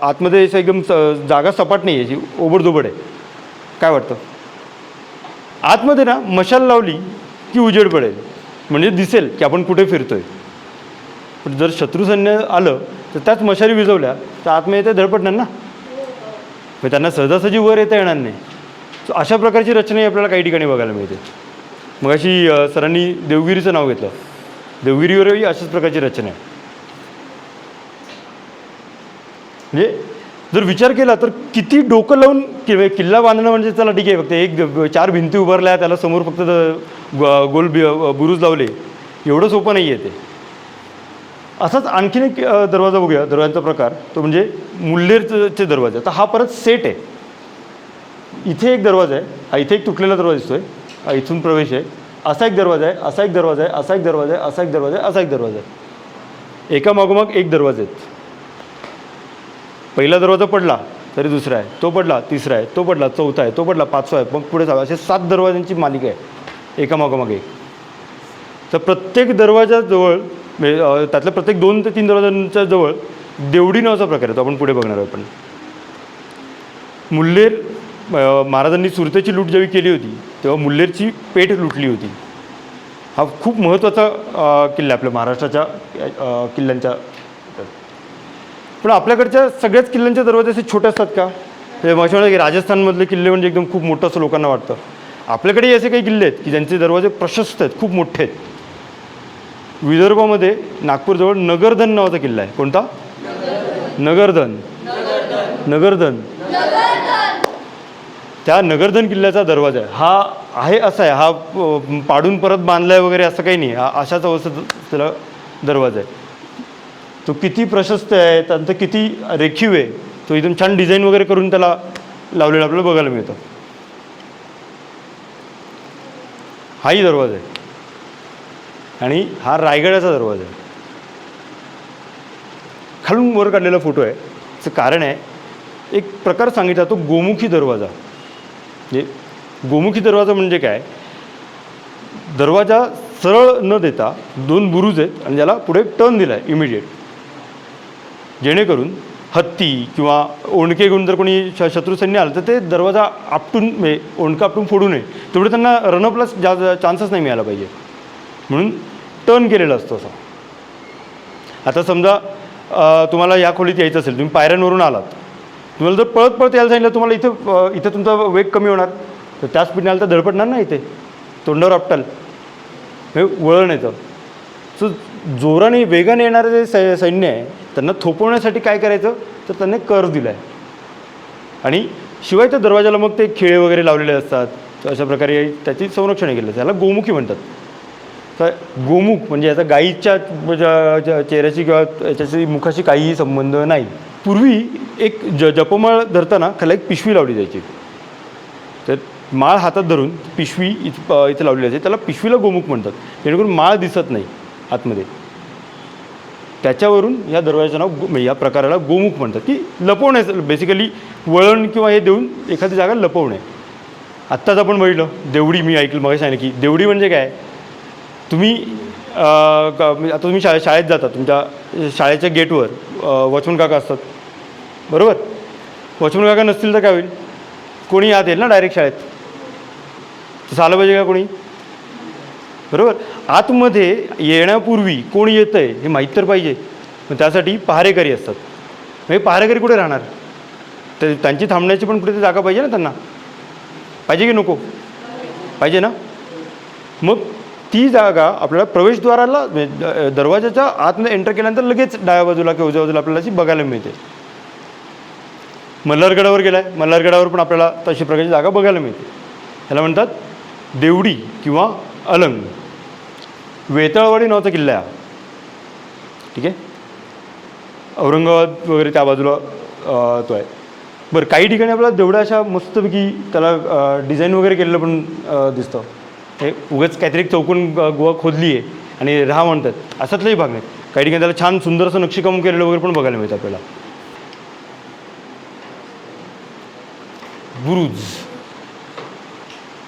आतमध्ये असं एकदम जागा सपाट नाही आहे, जी ओबडधोबड आहे. काय वाटतं? आतमध्ये ना मशाल लावली की उजेड पडेल, म्हणजे दिसेल की आपण कुठे फिरतोय. पण जर शत्रुसैन्य आलं तर त्याच मशाली विझवल्या तर आतमध्ये ते धडपडणार ना, मग त्यांना सहजासहजी वर येता येणार नाही. सो अशा प्रकारची रचनाही आपल्याला काही ठिकाणी बघायला मिळते. मग अशी सरांनी देवगिरीचं नाव घेतलं, देवगिरीवरही अशाच प्रकारची रचना आहे. म्हणजे जर विचार केला तर किती डोकं लावून किल्ला बांधणं, म्हणजे चला ठीक आहे फक्त एक 4 भिंती उभारल्या, त्याला समोर फक्त गोल बुरुज लावले, एवढं सोपं नाही आहे ते. असाच आणखीन एक दरवाजा बघूया, दरवाजाचा प्रकार तो म्हणजे मुल्लेरचे दरवाजा. तर हा परत सेट आहे. इथे एक दरवाजा आहे, हा इथे एक तुटलेला दरवाजा दिसतोय, हा इथून प्रवेश आहे, असा एक दरवाजा आहे, असा एक दरवाजा आहे, असा एक दरवाजा आहे, असा एक दरवाजा आहे, असा एक दरवाजा आहे. एका मागोमाग एक दरवाजे आहेत. पहिला दरवाजा पडला तरी दुसरा आहे, तो पडला तिसरा आहे, तो पडला चौथा आहे, तो पडला पाचवा आहे, मग पुढे असे 7 दरवाजांची मालिका आहे एका मागोमाग एक. तर प्रत्येक दरवाजाजवळ त्यातल्या प्रत्येक 2 ते 3 दरवाजांच्या जवळ देवडी नावाचा प्रकार आहे, तो आपण पुढे बघणार आहोत. पण मुल्लेर महाराजांनी सुरतेची लूट जेव्हा केली होती तेव्हा मुल्लेरची पेठ लुटली होती. हा खूप महत्त्वाचा किल्ला आपल्या महाराष्ट्राच्या किल्ल्यांच्या. पण आपल्याकडच्या सगळ्याच किल्ल्यांचे दरवाजे असे छोटे असतात का? हे माझ्या म्हणतात की राजस्थानमधले किल्ले म्हणजे एकदम खूप मोठं असं लोकांना वाटतं. आपल्याकडेही असे काही किल्ले आहेत की ज्यांचे दरवाजे प्रशस्त आहेत, खूप मोठे आहेत. विदर्भामध्ये नागपूरजवळ नगरधन नावाचा किल्ला आहे. कोणता? नगरधन. नगरधन. त्या नगरधन किल्ल्याचा दरवाजा आहे हा आहे असा आहे, हा पाडून परत बांधला आहे वगैरे असं काही नाही, हा अशाच अवस्थेत त्याला दरवाजा आहे. तो किती प्रशस्त आहे, त्यानंतर किती रेखीव आहे, तो एकदम छान डिझाईन वगैरे करून त्याला लावलेला आपल्याला बघायला मिळतं. हाही दरवाजा आहे आणि हा रायगडाचा दरवाजा आहे. खालून वर काढलेला फोटो आहे. त्याचं कारण आहे, एक प्रकार सांगितला तो गोमुखी दरवाजा. म्हणजे गोमुखी दरवाजा म्हणजे काय? दरवाजा सरळ न देता 2 बुरुज आहेत आणि ज्याला पुढे टर्न दिला आहे इमिडिएट, जेणेकरून हत्ती किंवा ओंडके घेऊन जर कोणी शत्रुसैन्य आलं तर ते दरवाजा आपटून म्हणजे ओंडका आपटून फोडू नये, तेवढे त्यांना रनअपला चान्सच नाही मिळाला पाहिजे, म्हणून टर्न केलेला असतो असा. आता समजा तुम्हाला या खोलीत यायचं असेल, तुम्ही पायऱ्यांवरून आलात, तुम्हाला जर पळत पळत यायला सांगितलं तुम्हाला इथं तुमचा वेग कमी होणार, तर त्या स्पीडने आलं तर धडपडणार ना, इथे तोंडावर आपटाल, हे वळण येतं. सो जोराने वेगाने येणारे जे सैन्य आहे त्यांना थोपवण्यासाठी काय करायचं, तर त्यांनी कर दिला आहे. आणि शिवाय त्या दरवाजाला मग ते खिळे वगैरे लावलेले असतात, तर अशा प्रकारे त्याची संरक्षण केलं. त्याला गोमुखी म्हणतात. तर गोमुख म्हणजे याचा गाईच्या चेहऱ्याची किंवा याच्याशी मुखाशी काहीही संबंध नाही. पूर्वी एक जपमाळ धरताना खाली एक पिशवी लावली जायची, तर माळ हातात धरून पिशवी इथे लावली जायची, त्याला पिशवीला गोमुख म्हणतात, जेणेकरून माळ दिसत नाही आतमध्ये. त्याच्यावरून या दरवाजाचं नाव या प्रकाराला गोमुख म्हणतात, की लपवणे, बेसिकली वळण किंवा हे देऊन एखादी जागा लपवणे. आत्ताच आपण बघितलं देवडी, मी ऐकलं मग सांगितलं की देवडी म्हणजे काय. तुम्ही आता तुम्ही शाळेत जाता, तुमच्या शाळेच्या गेटवर वॉचमन काका असतात, बरोबर. वॉचमन काका नसतील तर काय होईल, कोणी आत येईल ना डायरेक्ट शाळेत, तसं आलं पाहिजे का कोणी, बरोबर. आतमध्ये येण्यापूर्वी कोण येतं आहे हे माहीत तर पाहिजे. मग त्यासाठी पहारेकरी असतात. म्हणजे पहारेकरी कुठे राहणार, तर त्यांची थांबण्याची पण कुठे जागा पाहिजे ना, त्यांना पाहिजे की नको, पाहिजे ना. मग ती जागा आपल्याला प्रवेशद्वाराला दरवाजाच्या आतमध्ये एंटर केल्यानंतर लगेच डाव्या बाजूला किंवा उजव्या बाजूला आपल्याला ती बघायला मिळते. मल्हारगडावर गेला आहे, मल्हारगडावर पण आपल्याला तशी प्रकारची जागा बघायला मिळते. ह्याला म्हणतात देवडी किंवा अलंग. वेताळवाडी नावाचा किल्ला आहे, ठीक आहे, औरंगाबाद वगैरे त्या बाजूला तो आहे. बरं, काही ठिकाणी आपल्याला देवड्या अशा मस्तपैकी त्याला डिझाईन वगैरे केलेलं पण दिसतं. हे उगाच काहीतरी चौकोन गुहा खोदली आहे आणि राहा म्हणतात असातलाही भाग नाही. काही ठिकाणी त्याला छान सुंदर असं नक्षीकाम केलेलं वगैरे पण बघायला मिळतं आपल्याला. बुरुज,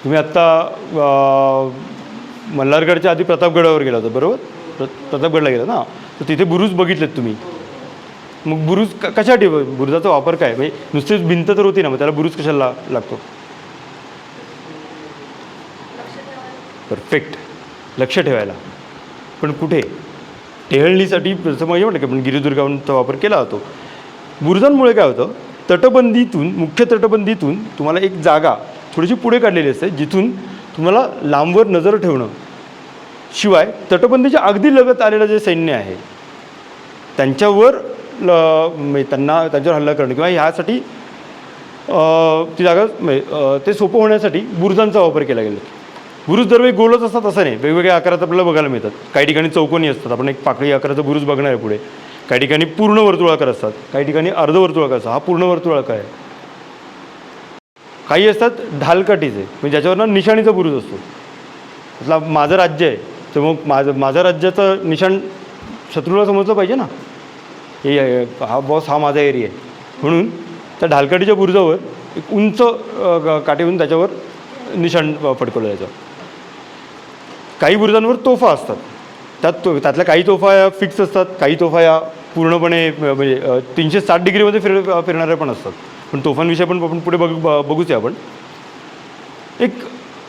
तुम्ही आत्ता मल्हारगडच्या आधी प्रतापगडावर गेला होता, बरोबर. प्रतापगडला गेला ना, तर तिथे बुरुज बघितलेत तुम्ही. मग बुरुज कशासाठी, बुरुजाचा वापर काय, म्हणजे नुसतीच भिंत तर होती ना, मग त्याला बुरुज कशाला लागतो. परफेक्ट, लक्ष ठेवायला. पण कुठे, टेहळणीसाठी जसं म्हणजे म्हटलं की आपण गिरिदुर्गाचा वापर केला जातो. बुरुजांमुळे काय होतं, तटबंदीतून, मुख्य तटबंदीतून तुम्हाला एक जागा थोडीशी पुढे काढलेली असते, जिथून तुम्हाला लांबवर नजर ठेवणं, शिवाय तटबंदीच्या अगदी लगत आलेलं जे सैन्य आहे त्यांच्यावर त्यांच्यावर हल्ला करणं किंवा ह्यासाठी ती जागा ते सोपं होण्यासाठी बुरुजांचा वापर केला गेला. बुरुज दरवेळी गोलच असतात असं नाही, वेगवेगळ्या आकारात आपल्याला बघायला मिळतात. काही ठिकाणी चौकोनी असतात, आपण एक पाकळी आकाराचा बुरुज बघणार आहे पुढे. काही ठिकाणी पूर्ण वर्तुळाकार असतात, काही ठिकाणी अर्धवर्तुळाकार असतात. हा पूर्ण वर्तुळाकार आहे. काही असतात ढालकाठीचे, म्हणजे ज्याच्यावरनं निशाणीचा बुरुज असतो. म्हटला माझं राज्य आहे, तर मग माझ्या राज्याचं निशाण शत्रूला समजलं पाहिजे ना, हे हा बॉस, हा माझा एरिया आहे. म्हणून त्या ढालकाठीच्या बुरुजावर एक उंच काठीवरून त्याच्यावर निशाण फडकवलं जायचं. काही बुरुजांवर तोफा असतात, त्यातल्या काही तोफा या फिक्स असतात, काही तोफा या पूर्णपणे म्हणजे 360 डिग्रीमध्ये फिरणाऱ्या पण असतात. पण तोफांविषयी पण आपण पुढे बघूच आहे आपण. एक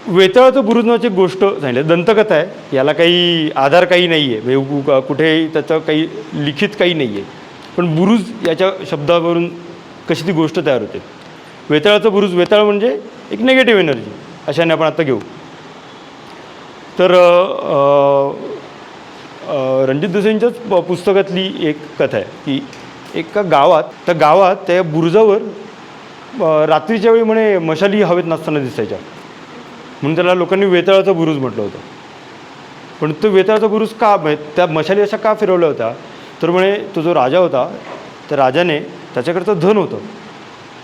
वेताळाचं बुरुज नावाची एक गोष्ट सांगितली, दंतकथा आहे. याला काही आधार काही नाही आहे, कुठेही त्याचं काही लिखित काही नाही आहे. पण बुरुज याच्या शब्दावरून कशी ती गोष्ट तयार होते. वेताळाचं बुरुज, वेताळ म्हणजे एक निगेटिव्ह एनर्जी, अशाने आपण आत्ता घेऊ. तर रणजित देसाईंच्याच पुस्तकातली एक कथा आहे की एका गावात त्या बुरुजावर रात्रीच्या वेळी म्हणे मशाली हवेत नसताना दिसायच्या, म्हणून त्याला लोकांनी वेताळाचा बुरुज म्हटलं होतं. पण तो वेताळाचा बुरुज का, त्या मशाली अशा का फिरवल्या होत्या, तर म्हणे तो जो राजा होता त्या राजाने त्याच्याकडचं धन होतं,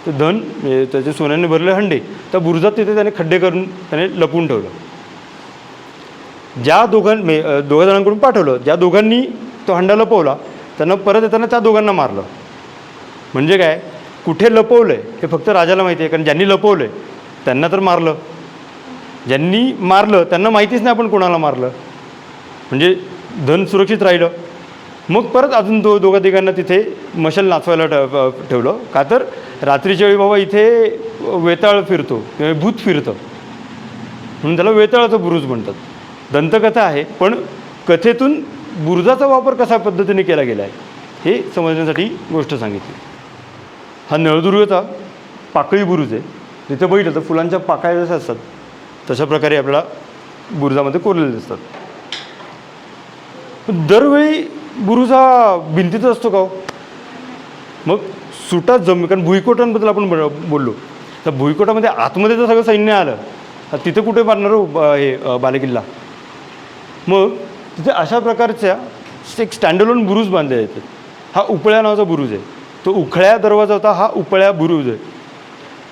ते धन त्याचे सोन्याने भरले हंडे त्या बुरुजात तिथे त्याने खड्डे करून त्याने लपवून ठेवलं. ज्या दोघा जणांकडून पाठवलं, ज्या दोघांनी तो हंडा लपवला त्यांना परत येताना त्या दोघांना मारलं. म्हणजे काय, कुठे लपवलं आहे हे फक्त राजाला माहिती आहे, कारण ज्यांनी लपवलं आहे त्यांना तर मारलं, ज्यांनी मारलं त्यांना माहितीच नाही आपण कोणाला मारलं. म्हणजे धन सुरक्षित राहिलं. मग परत अजून दोघा तिघांना तिथे मशाल नाचवायला ठेवलं. का तर रात्रीच्या वेळी बाबा इथे वेताळ फिरतो किंवा भूत फिरतं, म्हणून त्याला वेताळाचं बुरुज म्हणतात. दंतकथा आहे, पण कथेतून बुरुजाचा वापर कशा पद्धतीने केला गेला आहे हे समजण्यासाठी गोष्ट सांगितली. हा नळदुर्गचा पाकळी बुरुज आहे. तिथे बघितलं तर फुलांच्या पाकळ्या जशा असतात तशा प्रकारे आपल्याला बुरुजामध्ये कोरलेले दिसतात. पण दरवेळी बुरुज हा भिंतीतच असतो का हो? मग सुटा कारण भुईकोटांबद्दल आपण बोललो, तर भुईकोटामध्ये आतमध्ये जर सगळं सैन्य आलं तिथे कुठे मारणार हो हे बालेकिल्ला. मग तिथे अशा प्रकारच्या एक स्टँडअलोन बुरुज बांधले जातात. हा उपळ्या नावाचा बुरुज आहे. तो उखळ्या दरवाजा होता, हा उपळ्या बुरुज आहे.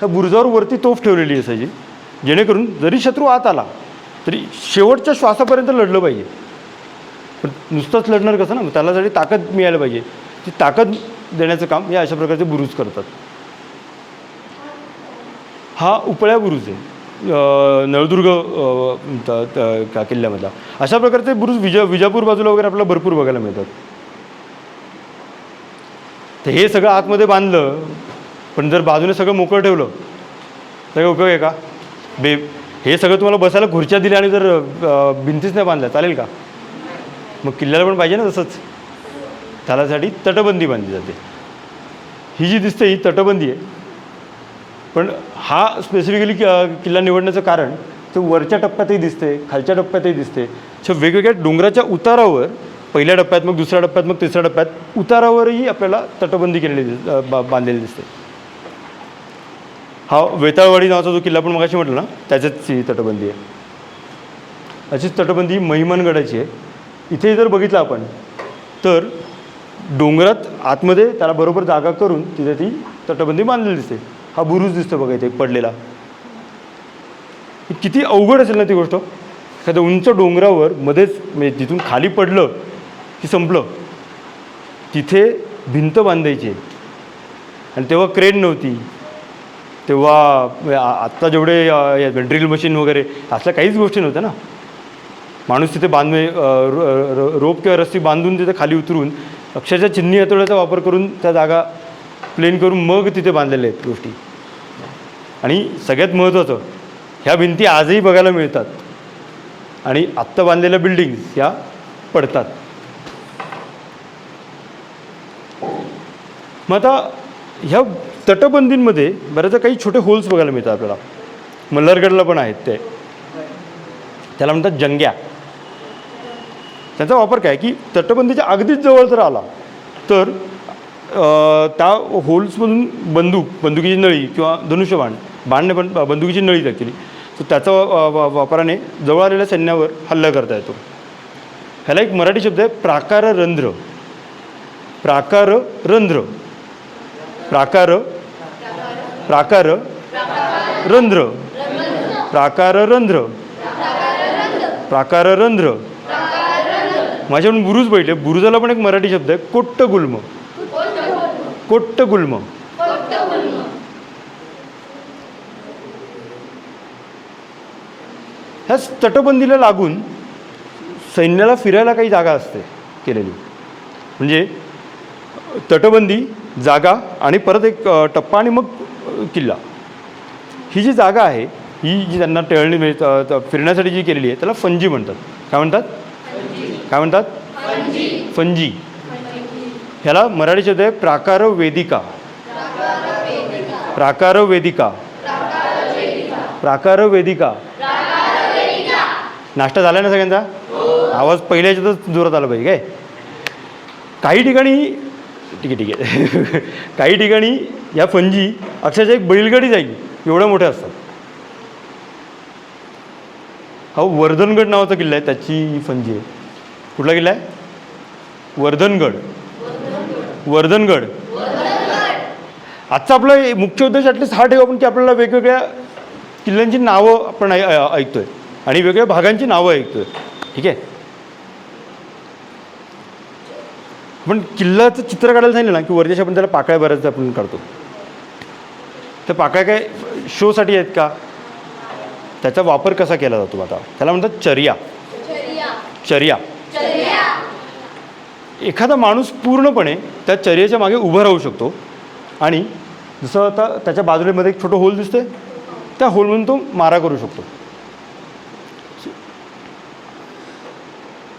त्या बुरुजावर वरती तोफ ठेवलेली असायची, जेणेकरून जरी शत्रू आत आला तरी शेवटच्या श्वासापर्यंत लढलं पाहिजे. पण नुसतंच लढणार कसं ना, त्यालासाठी ताकद मिळायला पाहिजे. ती ताकद देण्याचं काम या अशा प्रकारचे बुरुज करतात. हा उपळ्या बुरुज आहे नळदुर्ग किल्ल्यामधला. अशा प्रकारचे बुरुज विजापूर बाजूला वगैरे आपल्याला भरपूर बघायला मिळतात. तर हे सगळं आतमध्ये बांधलं, पण जर बाजूने सगळं मोकळं ठेवलं तर काही उपयोग आहे का? हे सगळं तुम्हाला बसायला खुर्च्या दिल्या आणि जर भिंतीच नाही बांधल्या चालेल का? मग किल्ल्याला पण पाहिजे ना तसंच. त्यासाठी तटबंदी बांधली जाते. ही जी दिसते ही तटबंदी आहे. पण हा स्पेसिफिकली किल्ला निवडण्याचं कारण तो वरच्या टप्प्यातही दिसते, खालच्या टप्प्यातही दिसते. अशा वेगवेगळ्या डोंगराच्या उतारावर पहिल्या टप्प्यात, मग दुसऱ्या टप्प्यात, मग तिसऱ्या टप्प्यात उतारावरही आपल्याला तटबंदी केलेली बांधलेली दिसते. हा वेताळवाडी नावाचा जो किल्ला पण मगाशी म्हटलं ना, त्याच्याच ही तटबंदी आहे. अशीच तटबंदी महिमनगडाची आहे. इथे जर बघितलं आपण तर डोंगरात आतमध्ये त्याला बरोबर जागा करून तिथे ती तटबंदी बांधलेली दिसते. हा बुरुज दिसतो बघा इथे पडलेला. किती अवघड असेल ना ती गोष्ट. एखाद्या उंच डोंगरावर मध्येच म्हणजे तिथून खाली पडलं की संपलं. तिथे भिंत बांधायची आणि तेव्हा क्रेन नव्हती. तेव्हा आत्ता जेवढे ड्रिल मशीन वगैरे असल्या काहीच गोष्टी नव्हत्या ना. माणूस तिथे रोप किंवा रस्सी बांधून तिथे खाली उतरून अक्षरशः चिन्नी हातोड्याचा वापर करून त्या जागा प्लेन करून मग तिथे बांधलेल्या आहेत गोष्टी. आणि सगळ्यात महत्त्वाचं, ह्या भिंती आजही बघायला मिळतात आणि आत्ता बांधलेल्या बिल्डिंग्स ह्या पडतात. मग आता ह्या तटबंदींमध्ये बऱ्याचदा काही छोटे होल्स बघायला मिळतात आपल्याला. मल्हारगडला पण आहेत ते. त्याला म्हणतात जंग्या. त्याचा वापर काय की तटबंदीच्या अगदीच जवळ जर आला तर त्या होल्समधून बंदुकीची नळी किंवा बाणने पण बंदुकीची नळीच ॲक्च्युली, तर त्याचा वापराने जवळ आलेल्या सैन्यावर हल्ला करता येतो. ह्याला एक मराठी शब्द आहे प्राकाररंध्र. प्राकाररंध्र प्राकाररंध्र प्राकाररंध्र. माझ्याकडून बुरुज बैठले. बुरुजाला पण एक मराठी शब्द आहे कोट्टगुल्म. कोट्टगुल्म. ह्या तटबंदीला लागून सैन्याला फिरायला काही जागा असते केलेली. म्हणजे तटबंदी, जागा आणि परत एक टप्पा आणि मग किल्ला. ही जी जागा आहे ही जी त्यांना टळणी फिरण्यासाठी जी केलेली आहे त्याला फंजी म्हणतात. काय म्हणतात? फंजी. ह्याला मराठी शब्द आहे प्राकारवेदिका. नाश्ता झाला ना सगळ्यांचा? आवाज पहिल्या ह्याच्यातच जोरात आला पाहिजे काय? काही ठिकाणी ठीक आहे काही ठिकाणी या फंजी अक्षरशः एक बैलगाडी जाईल एवढ्या मोठ्या असतात. हा वर्धनगड नावाचा किल्ला आहे, त्याची ही फंजी आहे. कुठला किल्ला आहे? वर्धनगड. आजचा आपला मुख्य उद्देश ॲटलीस्ट हा ठेवू आपण की आपल्याला वेगवेगळ्या किल्ल्यांची नावं आपण ऐकतोय आणि वेगवेगळ्या भागांची नावं ऐकतोय. ठीक आहे. पण किल्ल्याचं चित्र काढायला सांगितलं ना की वरच्या आपण त्याला पाकळ्या बऱ्याच आपण काढतो. त्या पाकळ्या काय शोसाठी आहेत का? त्याचा वापर कसा केला जातो आता त्याला म्हणतात चर्या. एखादा माणूस पूर्णपणे त्या चर्येच्या मागे उभा राहू शकतो आणि जसं आता त्याच्या बाजूमध्ये एक छोटं होल दिसतंय त्या होलमधून तो मारा करू शकतो.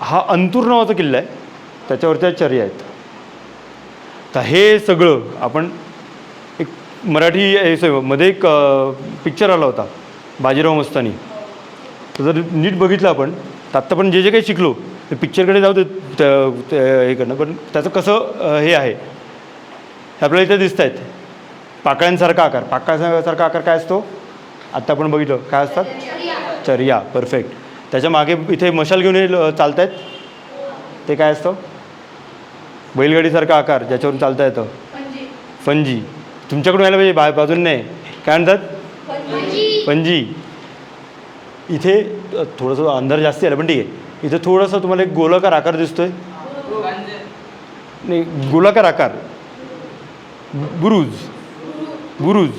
हा अंतूर नावाचा किल्ला आहे, त्याच्यावरच्या चर्या आहेत. तर हे सगळं आपण एक मराठी मध्ये एक पिक्चर आला होता बाजीराव मस्तानी. तर जर नीट बघितलं आपण तर आत्ता पण जे काही शिकलो ते पिक्चरकडे जाऊ दे हे करणं, पण त्याचं कसं हे आहे हे आपल्याला इथे दिसत आहेत. पाकळ्यांसारखा आकार काय असतो? आत्ता आपण बघितलं काय असतात? चर्या. परफेक्ट. त्याच्या मागे इथे मशाल घेऊन चालत आहेत ते काय असतं? बैलगाडीसारखा आकार ज्याच्यावरून चालता येतं. फंजी. तुमच्याकडून यायला पाहिजे बाजून नाही. काय म्हणतात? फंजी. इथे थोडंसं अंधार जास्ती आलं पण ठीक आहे. इथं थोडासा तुम्हाला एक गोलाकार आकार दिसतोय, नाही गोलाकार आकार, बुरुज.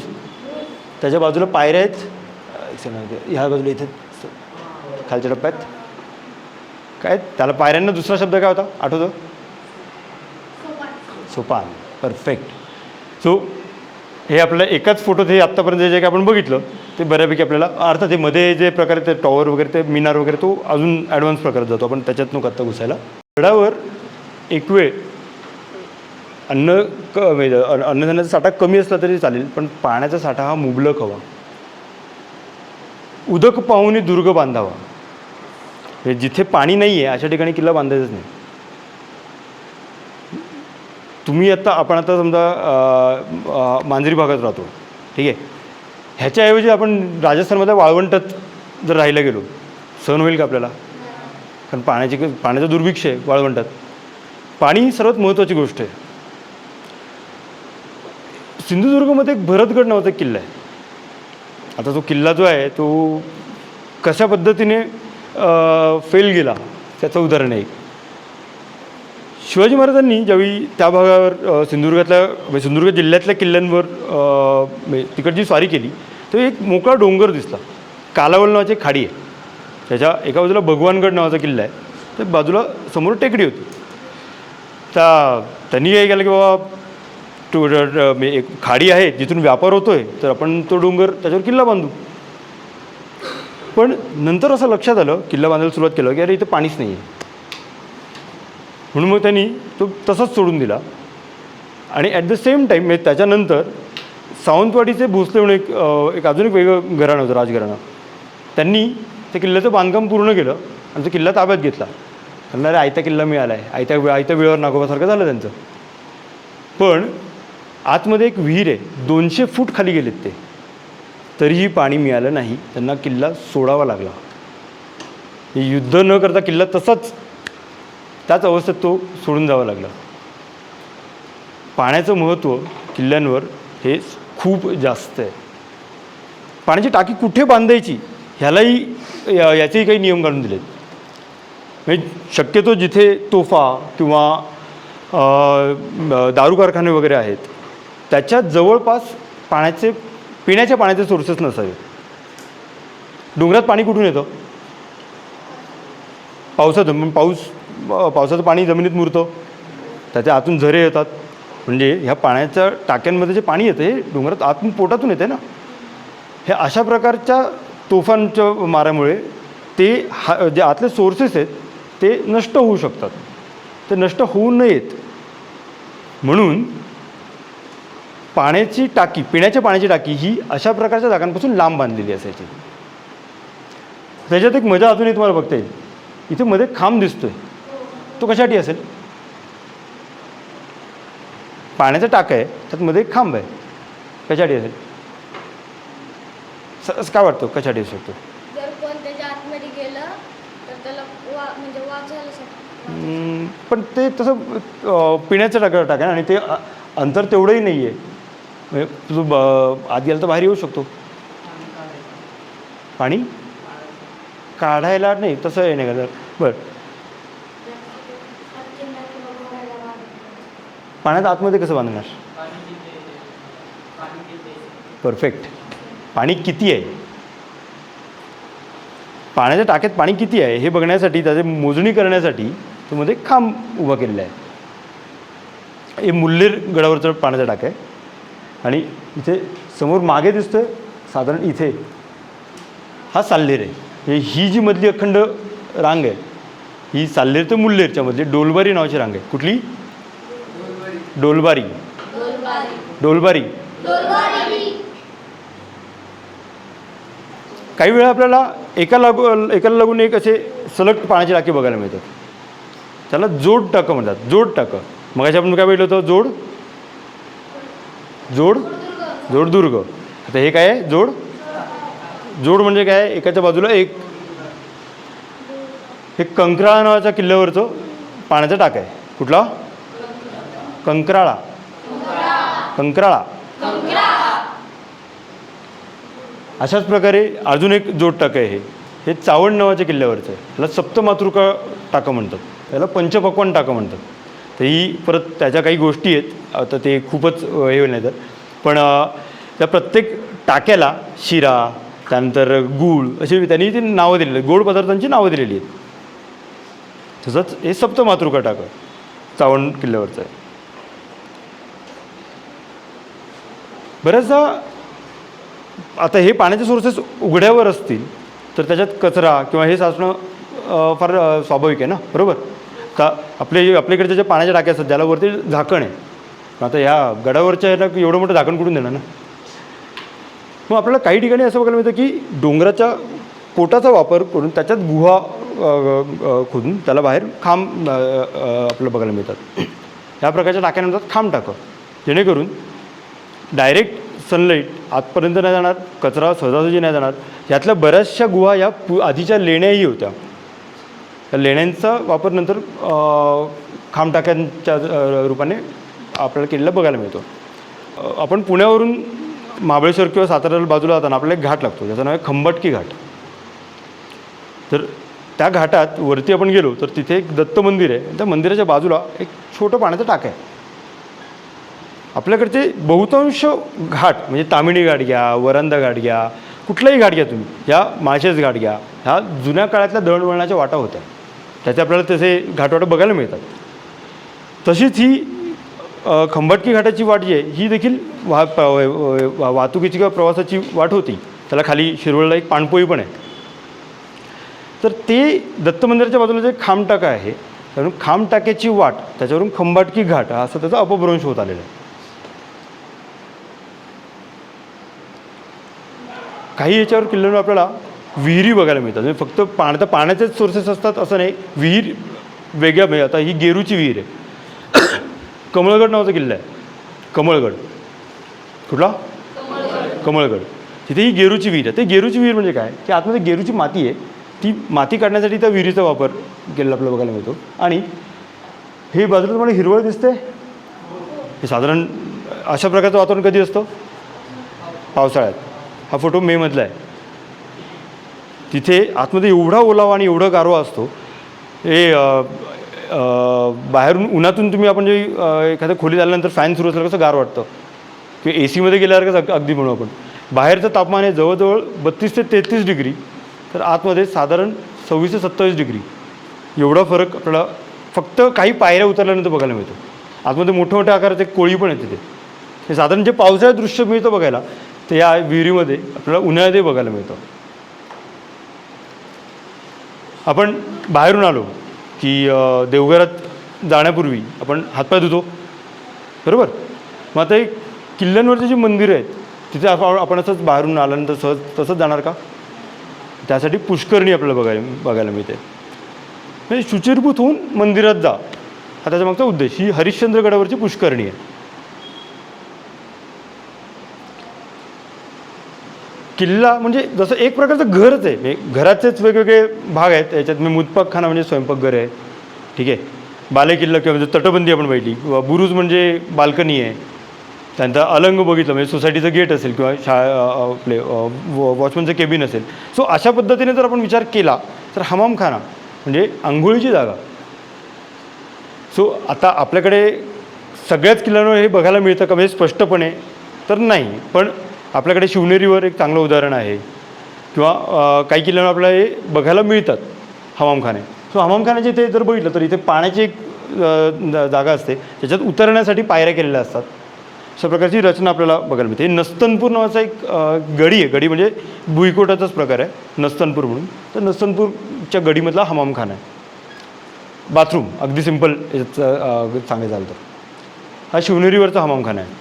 त्याच्या बाजूला पायऱ्या आहेत, ह्या बाजूला इथे खालच्या टप्प्यात काय त्याला पायऱ्यांना दुसरा शब्द काय होता आठवतो? सोपान. परफेक्ट. सो हे आपलं एकाच फोटोत हे आत्तापर्यंत जे काही आपण बघितलं ते बऱ्यापैकी आपल्याला अर्थात हे मध्ये जे प्रकारे ते टॉवर वगैरे ते मिनार वगैरे तो अजून ॲडव्हान्स प्रकारात जातो, आपण त्याच्यात नको आत्ता घुसायला. गडावर एक वेळ अन्नधान्याचा साठा कमी असला तरी चालेल, पण पाण्याचा साठा हा मुबलक हवा. उदक पाहुनी दुर्ग बांधावा. हे जिथे पाणी नाही आहे अशा ठिकाणी किल्ला बांधायचाच नाही. तुम्ही आपण आता समजा मांजरी भागात राहतो, ठीक आहे, ह्याच्याऐवजी आपण राजस्थानमध्ये वाळवंटात जर राहायला गेलो सहन होईल का आपल्याला? कारण पाण्याचं दुर्भिक्ष आहे वाळवंटात. पाणी ही सर्वात महत्त्वाची गोष्ट आहे. सिंधुदुर्गमध्ये एक भरतगड नावाचा एक किल्ला आहे. आता तो किल्ला जो आहे तो कशा पद्धतीने फेल गेला त्याचं उदाहरण आहे. शिवाजी महाराजांनी ज्यावेळी त्या भागावर सिंधुदुर्ग जिल्ह्यातल्या किल्ल्यांवर तिकडची स्वारी केली तेव्हा एक मोकळा डोंगर दिसला. कालावल नावाची खाडी आहे, त्याच्या एका बाजूला भगवानगड नावाचा किल्ला आहे, तर बाजूला समोर टेकडी होती. त्यांनी काय केलं की बाबा एक खाडी आहे जिथून व्यापार होतो आहे, तर आपण तो डोंगर त्याच्यावर किल्ला बांधू. पण नंतर असं लक्षात आलं, किल्ला बांधायला सुरुवात केलं की अरे इथं पाणीच नाही आहे, म्हणून मग त्यांनी तो तसाच सोडून दिला. आणि ॲट द सेम टाईम म्हणजे त्याच्यानंतर सावंतवाडीचे भोसले म्हणून एक अजून एक वेगळं घराणं होतं, राजघराणं. त्यांनी त्या किल्ल्याचं बांधकाम पूर्ण केलं आणि तो किल्ला ताब्यात घेतला. त्यांना अरे आयता किल्ला मिळाला आहे, आयत्या वेळेवर नागोबासारखं झालं त्यांचं. पण आतमध्ये एक विहीर आहे, 200 फूट खाली गेलेत ते, तरीही पाणी मिळालं नाही. त्यांना किल्ला सोडावा लागला. युद्ध न करता किल्ला तसाच त्याच अवस्थेत तो सोडून जावा लागला. पाण्याचं महत्त्व किल्ल्यांवर हे खूप जास्त आहे. पाण्याची टाकी कुठे बांधायची ह्यालाही याचेही काही नियम काढून दिलेत. म्हणजे शक्यतो जिथे तोफा किंवा दारू कारखाने वगैरे आहेत त्याच्या जवळपास पिण्याच्या पाण्याचे सोर्सेस नसावे. डोंगरात पाणी कुठून येतं? पावसाचं. पावसाचं पाणी जमिनीत मुरतं, त्याच्या आतून झरे येतात. म्हणजे ह्या पाण्याच्या टाक्यांमध्ये जे पाणी येतं हे डोंगरात आतून पोटातून येते ना. हे अशा प्रकारच्या तोफांच्या माऱ्यामुळे ते जे आतले सोर्सेस आहेत ते नष्ट होऊ शकतात. ते नष्ट होऊ नयेत म्हणून पाण्याची टाकी, पिण्याच्या पाण्याची टाकी ही अशा प्रकारच्या जागांपासून लांब बांधलेली असायची. त्याच्यात एक मजा अजूनही तुम्हाला बघता येईल. इथे मध्ये खांब दिसतोय, तो कशासाठी असेल? पाण्याचा टाका आहे, त्यात मध्ये एक खांब आहे, कशासाठी असेल? काय वाटतं कशासाठी असू शकतो? जर कोण त्याच्या आतमध्ये गेलं तर त्याला म्हणजे वाघ झालं. पण ते तसं पिण्याचं टाका आहे आणि ते अंतर तेवढंही नाही आहे. म्हणजे तुझं आत गेला तर बाहेर येऊ शकतो. पाणी काढायला नाही तसं आहे नाही का? बरं, पाण्यात आतमध्ये कसं बांधणार? परफेक्ट. पाणी किती आहे, पाण्याच्या टाक्यात पाणी किती आहे हे बघण्यासाठी, त्याची मोजणी करण्यासाठी त्यामध्ये खांब उभा केलेला आहे. हे मुल्लेर गडावरचं पाण्याचा टाका आहे. आणि इथे समोर मागे दिसतोय साधारण इथे हा साल्हेर आहे. ही जी मधली अखंड रांग आहे ही साल्हेर ते मुल्लेरच्या मधली डोलबारी नावाची रांग आहे. कुठली? डोलबारी. काही वेळा आपल्याला एकाला लागून एक असे सलग पाण्याची टाकी बघायला मिळतात. त्याला जोड टाकं म्हणतात. जोड टाकं. मग आपण काय बघितलं होतं? जोडदुर्ग. आता हे काय आहे? जोड म्हणजे काय? एकाच्या बाजूला एक. हे कंक्राळा नावाच्या किल्ल्यावरचं पाण्याचा टाका आहे. कुठला? कंक्राळा. अशाच प्रकारे अजून एक जोड टाका आहे. हे चावंड नावाच्या किल्ल्यावरचं आहे. याला सप्तमातृका टाकं म्हणतात, याला पंचपक्वान्न टाकं म्हणतात. तर ही परत त्याच्या काही गोष्टी आहेत, आता ते खूपच हे होईल नाही तर, पण त्या प्रत्येक टाक्याला शिरा, त्यानंतर गूळ अशी त्यांनी ती नावं दिलेली आहेत, गोड पदार्थांची नावं दिलेली आहेत. तसंच हे सप्तमातृका टाकं चावंड किल्ल्यावरचं आहे. बऱ्याचदा आता हे पाण्याचे सोर्सेस उघड्यावर असतील तर त्याच्यात कचरा किंवा हे साचणं फार स्वाभाविक आहे ना, बरोबर. का आपल्याकडच्या ज्या पाण्याच्या टाक्या असतात ज्याला वरती झाकण आहे, आता ह्या गडावरच्या ह्याला एवढं मोठं झाकण कुठून देणार ना. मग आपल्याला काही ठिकाणी असं बघायला मिळतं की डोंगराच्या पोटाचा वापर करून त्याच्यात गुहा खोदून त्याला बाहेर खांब आपल्याला बघायला मिळतात. ह्या प्रकारच्या टाक्या म्हणतात खांब टाकं, जेणेकरून डायरेक्ट सनलाईट आतपर्यंत नाही जाणार, कचरा सहजासहजी नाही जाणार. यातल्या बऱ्याचशा गुहा या आधीच्या लेण्याही होत्या. त्या लेण्यांचा वापर नंतर खांब टाक्यांच्या रूपाने आपल्याला केलेला बघायला मिळतो. आपण पुण्यावरून महाबळेश्वर किंवा साताऱ्याला बाजूला जाताना आपल्याला एक घाट लागतो, ज्याचं नाव आहे खंबाटकी घाट. तर त्या घाटात वरती आपण गेलो तर तिथे एक दत्त मंदिर आहे. त्या मंदिराच्या बाजूला एक छोटं पाण्याचं टाकं आहे. आपल्याकडचे बहुतांश घाट म्हणजे तामिणी घाट घ्या, वरंदा घाट घ्या, कुठलाही घाट घ्या तुम्ही, ह्या माळशेज घाट घ्या, ह्या जुन्या काळातल्या दळणवळणाच्या वाटा होत्या. त्याचे आपल्याला तसे घाटवाटे बघायला मिळतात. तशीच ही खंबाटकी घाटाची वाट जी आहे ही देखील वाहतुकीची किंवा प्रवासाची वाट होती. त्याला खाली शिरवळला एक पाणपोई पण आहे. तर ते दत्त मंदिराच्या बाजूला जे खांब टाका आहे, कारण खांब टाक्याची वाट त्याच्यावरून खंबाटकी घाट हा असं त्याचा अपभ्रंश होत आलेला आहे. काही याच्यावर किल्ल्यांवर आपल्याला विहिरी बघायला मिळतात. म्हणजे फक्त पाण्याचेच सोर्सेस असतात असं नाही, विहीर वेगळ्या म्हणजे आता ही गेरूची विहीर आहे. कमळगड नावाचा किल्ला आहे, कमळगड. कुठला? कमळगड. तिथे ही गेरूची विहीर आहे. ते गेरूची विहीर म्हणजे काय की आतमध्ये गेरूची माती आहे, ती माती काढण्यासाठी त्या विहिरीचा वापर केलेला आपल्याला बघायला मिळतो. आणि हे बाजूला तुम्हाला हिरवळ दिसते, हे साधारण अशा प्रकारचं वातावरण कधी असतं? पावसाळ्यात. हा फोटो मेमधला आहे. तिथे आतमध्ये एवढा ओलावा आणि एवढा गारवा असतो. हे बाहेरून उन्हातून तुम्ही आपण जे एखाद्या खोलीत आल्यानंतर फॅन सुरू असलं कसं गार वाटतं किंवा AC मध्ये गेल्यासारखं अगदी म्हणू आपण. बाहेरचं तापमान आहे जवळजवळ 32 ते 33 डिग्री, तर आतमध्ये साधारण 26 ते 27 डिग्री. एवढा फरक आपल्याला फक्त काही पायऱ्या उतरल्यानंतर बघायला मिळतो. आतमध्ये मोठ्या मोठ्या आकाराचे कोळी पण आहेत तिथे. हे साधारण जे पावसाळ्यात दृश्य मिळतं बघायला ते या विहिरीमध्ये आपल्याला उन्हाळ्यातही बघायला मिळतं. आपण बाहेरून आलो की देवघरात जाण्यापूर्वी आपण हातपाय धुतो, बरोबर. मग आता एक किल्ल्यांवरची जी मंदिरं आहेत तिथे आपण असंच बाहेरून आल्यानंतर तसंच जाणार का? त्यासाठी पुष्करणी आपल्याला बघायला मिळते. म्हणजे शुचिर्भूत होऊन मंदिरात जा हा त्याच्या मागचा उद्देश. ही हरिश्चंद्रगडावरची पुष्करणी आहे. किल्ला म्हणजे जसं एक प्रकारचं घरच आहे. म्हणजे घराचेच वेगवेगळे भाग आहेत. याच्यात मी मुदपाकखाना म्हणजे स्वयंपाकघर आहे, ठीक आहे. बालेकिल्ला किंवा म्हणजे तटबंदी आपण पाहिली, किंवा बुरुज म्हणजे बाल्कनी आहे. त्यानंतर अलंग बघितलं म्हणजे सोसायटीचं गेट असेल किंवा आपले वॉचमनचं केबिन असेल. सो अशा पद्धतीने जर आपण विचार केला तर हमामखाना म्हणजे आंघोळीची जागा. सो आता आपल्याकडे सगळ्याच किल्ल्यांवर हे बघायला मिळतं का म्हणजे स्पष्टपणे तर नाही, पण आपल्याकडे शिवनेरीवर एक चांगलं उदाहरण आहे किंवा काही किल्ल्यांवर आपल्याला हे बघायला मिळतात हमामखाने. सो हमामखान्याचे इथे जर बघितलं तर इथे पाण्याची एक जागा असते, त्याच्यात उतरण्यासाठी पायऱ्या केलेल्या असतात. अशा प्रकारची रचना आपल्याला बघायला मिळते. नस्तनपूर नावाचा एक गडी आहे. गडी म्हणजे भुईकोटाचाच प्रकार आहे, नस्तनपूर म्हणून. तर नस्तनपूरच्या गडीमधला हमामखाना आहे. बाथरूम अगदी सिम्पल याचं सांगायचं झालं तर हा शिवनेरीवरचा हमामखाना आहे.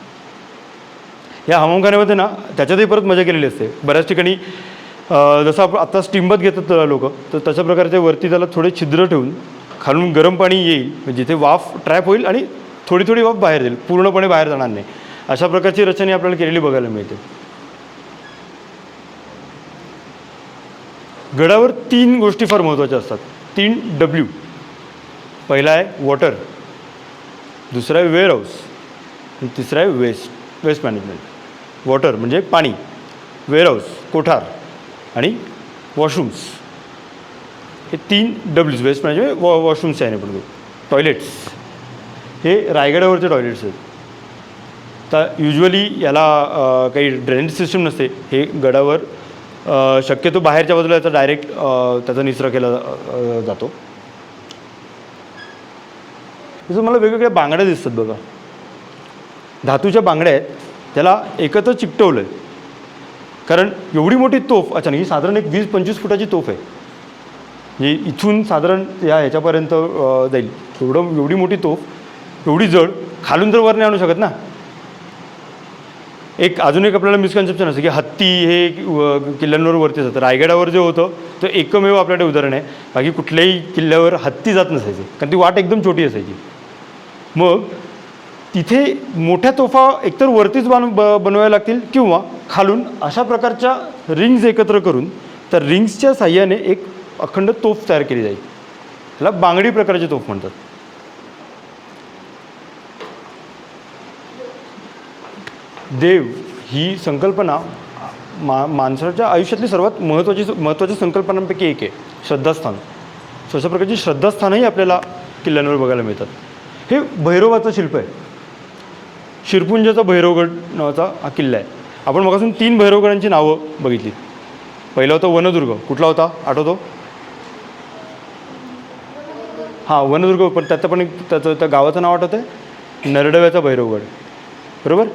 या हमामखान्यामध्ये ना त्याच्यातही परत मजा केलेली असते. बऱ्याच ठिकाणी जसं आपण आता स्टीमबाथ घेतात लोक, तर तशा प्रकारचे वरती त्याला थोडे छिद्र ठेवून खालून गरम पाणी येईल, जिथे वाफ ट्रॅप होईल आणि थोडी थोडी वाफ बाहेर येईल, पूर्णपणे बाहेर जाणार नाही. अशा प्रकारची रचना आपल्याला केलेली बघायला मिळते. गडावर 3 गोष्टी फार महत्त्वाच्या असतात. 3 W. पहिला आहे वॉटर, दुसरा आहे वेअरहाऊस आणि तिसरा आहे वेस्ट मॅनेजमेंट. वॉटर म्हणजे पाणी, वेअरहाऊस कोठार आणि वॉशरूम्स हे 3 डब्ल्यूज वेस्ट म्हणजे वॉशरूम्स आहे आपण टॉयलेट्स, हे रायगडावरचे टॉयलेट्स आहेत. तर युजली याला काही ड्रेनेज सिस्टम नसते. हे गडावर शक्यतो बाहेरच्या बाजूला याचा डायरेक्ट त्याचा निचरा केला जातो. जसं मला वेगवेगळ्या बांगड्या दिसतात बघा, धातूच्या बांगड्या आहेत, त्याला एकत्र चिकटवलं आहे. कारण एवढी मोठी तोफ अचानक, ही साधारण एक 20-25 फुटाची तोफ आहे, म्हणजे इथून साधारण ह्याच्यापर्यंत जाईल एवढी मोठी तोफ, एवढी जड, खालून तर वर नाही आणू शकत ना. अजून एक आपल्याला मिसकन्सेप्शन असतं की हत्ती हे किल्ल्यांवर वरती जातं. रायगडावर जे होतं ते एकमेव आपल्याकडे उदाहरण आहे. बाकी कुठल्याही किल्ल्यावर हत्ती जात नसायचे, कारण ती वाट एकदम छोटी असायची. मग तिथे मोठ्या तोफा एकतर वरतीच बनवाव्या लागतील किंवा खालून अशा प्रकारच्या रिंग्स एकत्र करून त्या रिंग्सच्या साह्याने एक अखंड तोफ तयार केली जाईल. त्याला बांगडी प्रकारची तोफ म्हणतात. देव ही संकल्पना माणसाच्या आयुष्यातली सर्वात महत्त्वाच्या संकल्पनांपैकी एक आहे, श्रद्धास्थान. सो अशा प्रकारची श्रद्धास्थानही आपल्याला किल्ल्यांवर बघायला मिळतात. हे भैरवाचं शिल्प आहे. शिरपुंजाचा भैरवगड नावाचा हा किल्ला आहे. आपण मगासून 3 भैरवगडांची नावं बघितली. पहिला होता वनदुर्ग, कुठला होता आठवतो? हां, वनदुर्ग. पण त्याचं पण त्या गावाचं नाव आठवतं आहे, नरडव्याचा भैरवगड, बरोबर.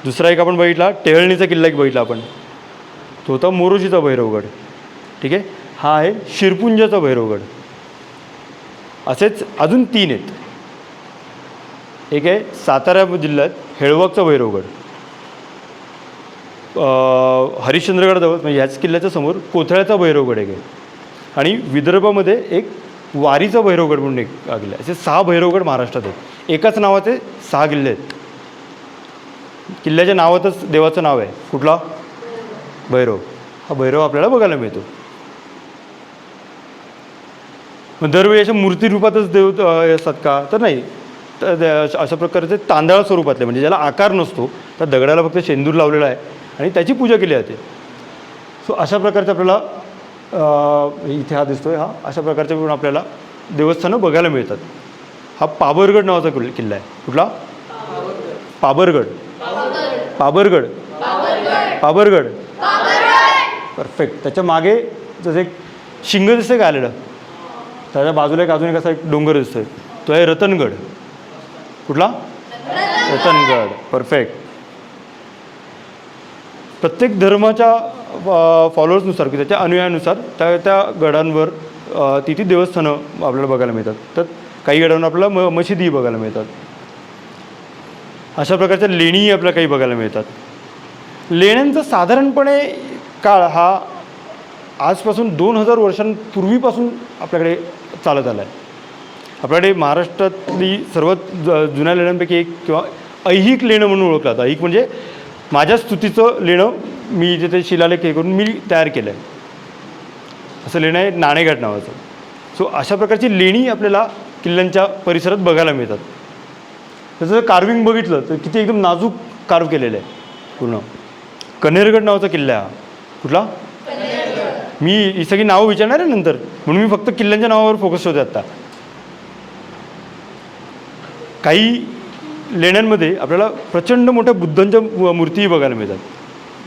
दुसरा एक आपण बघितला टेहळणीचा किल्ला एक बघितला आपण, तो होता मोरोशीचा भैरवगड. ठीक आहे, हा आहे शिरपुंजाचा भैरवगड. असेच अजून 3 आहेत. एक आहे सातारा जिल्ह्यात हेळवकचा भैरवगड, हरिश्चंद्रगडजवळ म्हणजे ह्याच किल्ल्याच्या समोर कोथळ्याचा भैरवगड एक आहे, आणि विदर्भामध्ये एक वारीचा भैरवगड म्हणून एक किल्ला. असे 6 भैरवगड महाराष्ट्रात आहेत. एकाच नावाचे 6 किल्ले आहेत. किल्ल्याच्या नावातच देवाचं नाव आहे, कुठला? भैरव. हा भैरव आपल्याला बघायला मिळतो. मग दरवेळी अशा मूर्ती रूपातच देव असतात का? तर नाही. तर अशा प्रकारचे तांदळा स्वरूपातले, म्हणजे ज्याला आकार नसतो, त्या दगडाला फक्त शेंदूर लावलेला आहे आणि त्याची पूजा केली जाते. सो अशा प्रकारचे आपल्याला इथे हा दिसतोय, हा अशा प्रकारचे पण आपल्याला देवस्थानं बघायला मिळतात. हा पाबरगड नावाचा किल्ला आहे. कुठला? पाबरगड. पाबरगड. पाबरगड. परफेक्ट. त्याच्या मागे जसं एक शिंग दिसतंय का आलेलं, त्याच्या बाजूला एक अजून एक असा एक डोंगर दिसतोय, तो आहे रतनगड. कुठला? रतनगड. परफेक्ट. प्रत्येक धर्माच्या फॉलोअर्सनुसार की त्याच्या अनुयायानुसार त्या गडांवर ती देवस्थानं आपल्याला बघायला मिळतात. तर काही गडांवर आपल्याला मशिदीही बघायला मिळतात. अशा प्रकारच्या लेणीही आपल्याला काही बघायला मिळतात. लेण्यांचा साधारणपणे काळ हा आजपासून 2000 वर्षांपूर्वीपासून आपल्याकडे चालत आला आहे. आपल्याकडे महाराष्ट्रातली सर्वात जुन्या लेण्यांपैकी एक किंवा ऐहिक लेणं म्हणून ओळखलं जातं. ऐहिक म्हणजे माझ्या स्तुतीचं लेणं मी जिथे शिलालेख हे करून मी तयार केलं आहे, असं लेणं आहे नाणेघाट नावाचं. सो अशा प्रकारची लेणी आपल्याला किल्ल्यांच्या परिसरात बघायला मिळतात. त्याचं कार्विंग बघितलं तर किती एकदम नाजूक कार्व केलेलं आहे पूर्ण. कन्हेरगड नावाचा किल्ला आहे हा. कुठला? मी ही सगळी नावं विचारणार आहे नंतर, म्हणून मी फक्त किल्ल्यांच्या नावावर फोकस होते आत्ता. काही लेण्यांमध्ये आपल्याला प्रचंड मोठ्या बुद्धांच्या मूर्तीही बघायला मिळतात.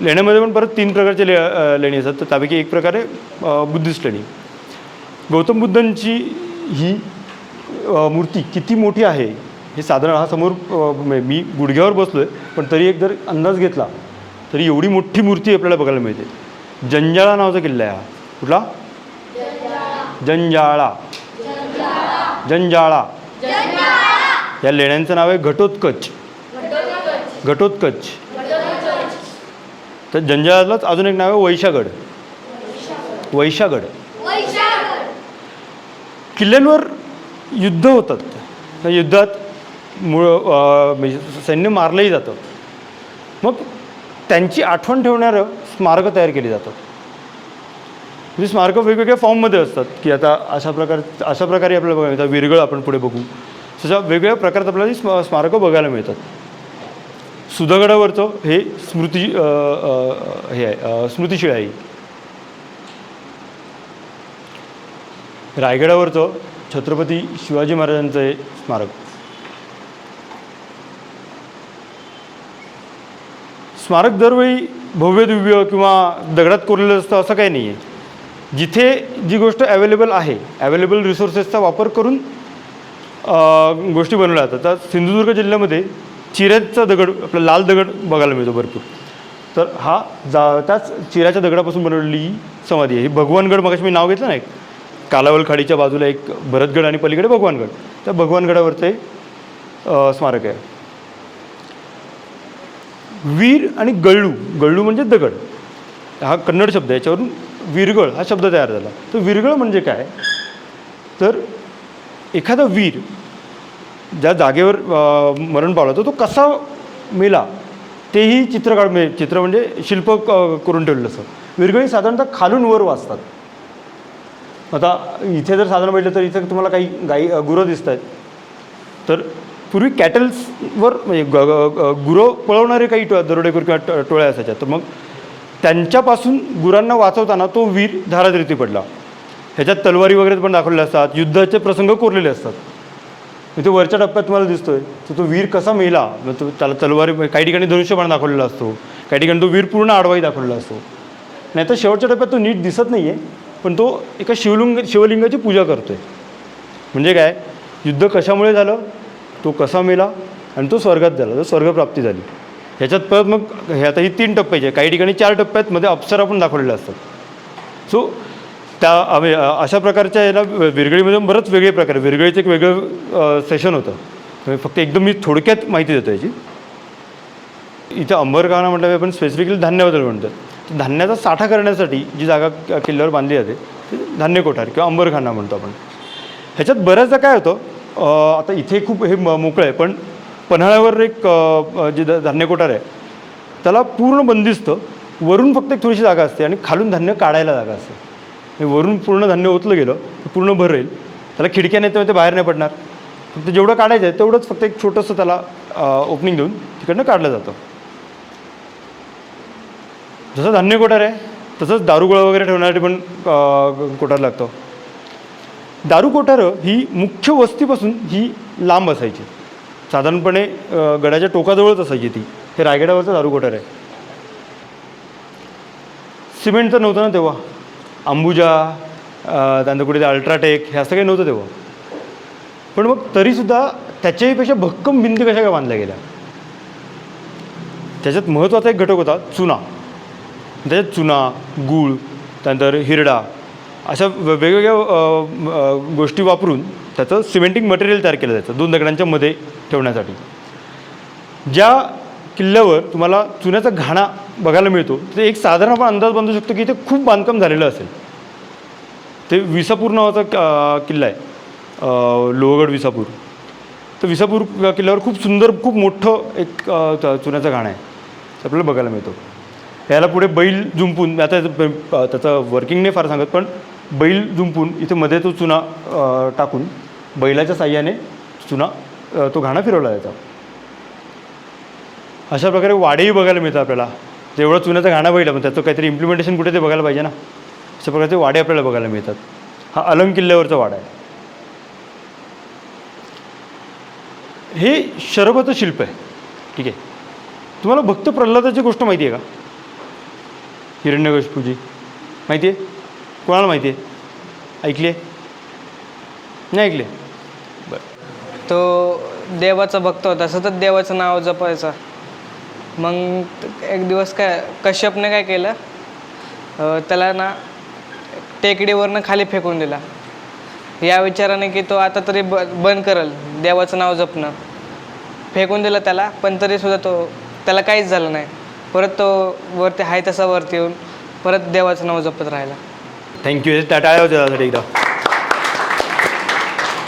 लेण्यामध्ये पण परत 3 प्रकारचे लेणी असतात. तर त्यापैकी एक प्रकारे बुद्धिस्ट लेणी. गौतम बुद्धांची ही मूर्ती किती मोठी आहे हे साधारण हा समोर मी गुडघ्यावर बसलो आहे, पण तरी एक जर अंदाज घेतला तरी एवढी मोठी मूर्ती आपल्याला बघायला मिळते. जंजाळा नावाचा किल्ला आहे हा. कुठला? जंजाळा. जंजाळा. या लेण्यांचं नाव आहे घटोत्कच. घटोत्कच. तर जंजाळालाच अजून एक नाव आहे वैशागड. वैशागड. किल्ल्यांवर युद्ध होतात. त्या युद्धात म्हणजे सैन्य मारलंही जातं. मग त्यांची आठवण ठेवणारं स्मारकं तयार केली जातात. म्हणजे स्मारकं वेगवेगळ्या फॉर्ममध्ये असतात की आता अशा प्रकारे आपल्याला बघायला मिळतात. विरगळ आपण पुढे बघू. तशा वेगवेगळ्या प्रकारात आपल्याला स्मारकं बघायला मिळतात. सुधागडावरचं हे स्मृतिशिळा आहे. रायगडावरचं छत्रपती शिवाजी महाराजांचं हे स्मारक. स्मारक दरवेळी भव्य दिव्य किंवा दगडात कोरलेलं असतं असं काही नाही आहे. जिथे जी गोष्ट ॲवेलेबल आहे, ॲवेलेबल रिसोर्सेसचा वापर करून गोष्टी बनवल्या जातात. तर सिंधुदुर्ग जिल्ह्यामध्ये चिऱ्याचा दगड, आपला लाल दगड बघायला मिळतो भरपूर. तर हा त्याच चिऱ्याच्या दगडापासून बनवलेली ही समाधी आहे. ही भगवानगड, मगाशी मी नाव घेतलं ना, एक कालावल खाडीच्या बाजूला एक भरतगड आणि पलीकडे भगवानगड, त्या भगवानगडावरचं एक स्मारक आहे. वीर आणि गळू, गळू म्हणजे दगड, हा कन्नड शब्द आहे, याच्यावरून वीरगळ हा शब्द तयार झाला. तर वीरगळ म्हणजे काय, तर एखादा वीर ज्या जागेवर मरण पावला तो कसा मेला तेही चित्र म्हणजे शिल्प करून ठेवलेलं असतं. वीरगळी साधारणतः खालून वर वाचतात. आता इथे जर साधारण बघितलं तर इथे तुम्हाला काही गुरं दिसत आहेत. तर पूर्वी कॅटल्सवर म्हणजे गुरं पळवणारे काही दरोडेखोर किंवा टोळ्या असायच्या. तर मग त्यांच्यापासून गुरांना वाचवताना तो वीर धारातीर्थी पडला. ह्याच्यात तलवारी वगैरे पण दाखवलेले असतात, युद्धाचे प्रसंग कोरलेले असतात. इथे वरच्या टप्प्यात तुम्हाला दिसतोय तर तो वीर कसा मेला, तो त्याला तलवारी, काही ठिकाणी धनुष्यबाण दाखवलेला असतो, काही ठिकाणी तो वीर पूर्ण आडवाई दाखवलेला असतो. नाही तर शेवटच्या टप्प्यात तो नीट दिसत नाही आहे, पण तो एका शिवलिंगाची पूजा करतोय. म्हणजे काय, युद्ध कशामुळे झालं, तो कसा मेला आणि तो स्वर्गात झाला, तो स्वर्गप्राप्ती झाली. ह्याच्यात परत मग हे आता ही 3 टप्प्याचे, काही ठिकाणी 4 टप्प्यात मध्ये अप्सरा पण दाखवलेल्या असतात. सो अशा प्रकारच्या याला विरगळीमध्ये बरंच वेगळे प्रकार. विरगळीचं एक वेगळं सेशन होतं. फक्त एकदम मी थोडक्यात माहिती देतो याची. इथं अंबरखाना म्हटलं आपण स्पेसिफिकली धान्याबद्दल म्हणतो. धान्याचा साठा करण्यासाठी जी जागा किल्ल्यावर बांधली जाते ती धान्य कोठार किंवा अंबरखाना म्हणतो आपण. ह्याच्यात बऱ्याचदा काय होतं, आता इथे खूप हे मोकळं आहे, पण पन्हाळ्यावर एक जे धान्य कोठार आहे त्याला पूर्ण बंदिस्त, वरून फक्त एक थोडीशी जागा असते आणि खालून धान्य काढायला जागा असते. वरून पूर्ण धान्य ओतलं गेलं तर पूर्ण भर राहील, त्याला खिडक्या नाही तर ते बाहेर नाही पडणार. फक्त जेवढं काढायचं आहे तेवढंच फक्त एक छोटंसं त्याला ओपनिंग देऊन तिकडनं काढलं जातं. जसं धान्य कोठार आहे तसंच दारुगोळा वगैरे ठेवण्यासाठी पण कोठार लागतं. दारू कोठारं ही मुख्य वस्तीपासून ही लांब असायची. साधारणपणे गडाच्या टोकाजवळच असायची ती. हे रायगडावरचं दारू कोठार आहे. सिमेंट तर नव्हतं ना तेव्हा, अंबुजा त्यानंतर कुठे अल्ट्राटेक हे असं काही नव्हतं तेव्हा. पण मग तरीसुद्धा त्याच्याहीपेक्षा भक्कम भिंती कशा काय बांधल्या गेल्या. त्याच्यात महत्त्वाचा एक घटक होता चुना. त्याच्यात चुना, गूळ, त्यानंतर हिरडा अशा वेगवेगळ्या गोष्टी वापरून त्याचं सिमेंटिंग मटेरियल तयार केलं जायचं 2 दगडांच्या मध्ये ठेवण्यासाठी. ज्या किल्ल्यावर तुम्हाला चुन्याचा घाणा बघायला मिळतो ते एक साधारण आपण अंदाज बांधू शकतो की इथे खूप बांधकाम झालेलं असेल. ते विसापूर नावाचा किल्ला आहे, लोहगड विसापूर. तर विसापूर किल्ल्यावर खूप सुंदर, खूप मोठं एक चुन्याचा घाणा आहे आपल्याला बघायला मिळतो. याला पुढे बैल जुंपून, आता त्याचं वर्किंग नाही फार सांगत, पण बैल जुंपून इथे मध्ये तो चुना टाकून बैलाच्या साह्याने तो घाणा फिरवला जायचा. अशा प्रकारे वाडेही बघायला मिळतं आपल्याला. तेवढं चुन्याचा घाणा बघितला पण त्याचं काहीतरी इम्प्लिमेंटेशन कुठे ते बघायला पाहिजे ना. अशा प्रकारचे वाडे आपल्याला बघायला मिळतात. हा अलंग किल्ल्यावरचा वाडा आहे. हे शरभचं शिल्प आहे. ठीक आहे, तुम्हाला भक्त प्रल्हादाची गोष्ट माहिती आहे का? हिरण्यकशिपूची माहिती आहे? कोणाला माहिती आहे? ऐकली आहे? नाही ऐकले? बरं. तो देवाचा भक्त होता, सतत देवाचं नाव जपायचा. मग एक दिवस कश्यपने काय केलं, त्याला ना टेकडीवरनं खाली फेकून दिला. या विचाराने की तो आता तरी बंद करेल देवाचं नाव जपणं. फेकून दिलं त्याला, पण तरीसुद्धा त्याला काहीच झालं नाही. परत तो वरती आहे तसा वरती येऊन परत देवाचं नाव जपत राहिला. थँक्यू. त्या टाळ्या होत्या त्यासाठी एकदा.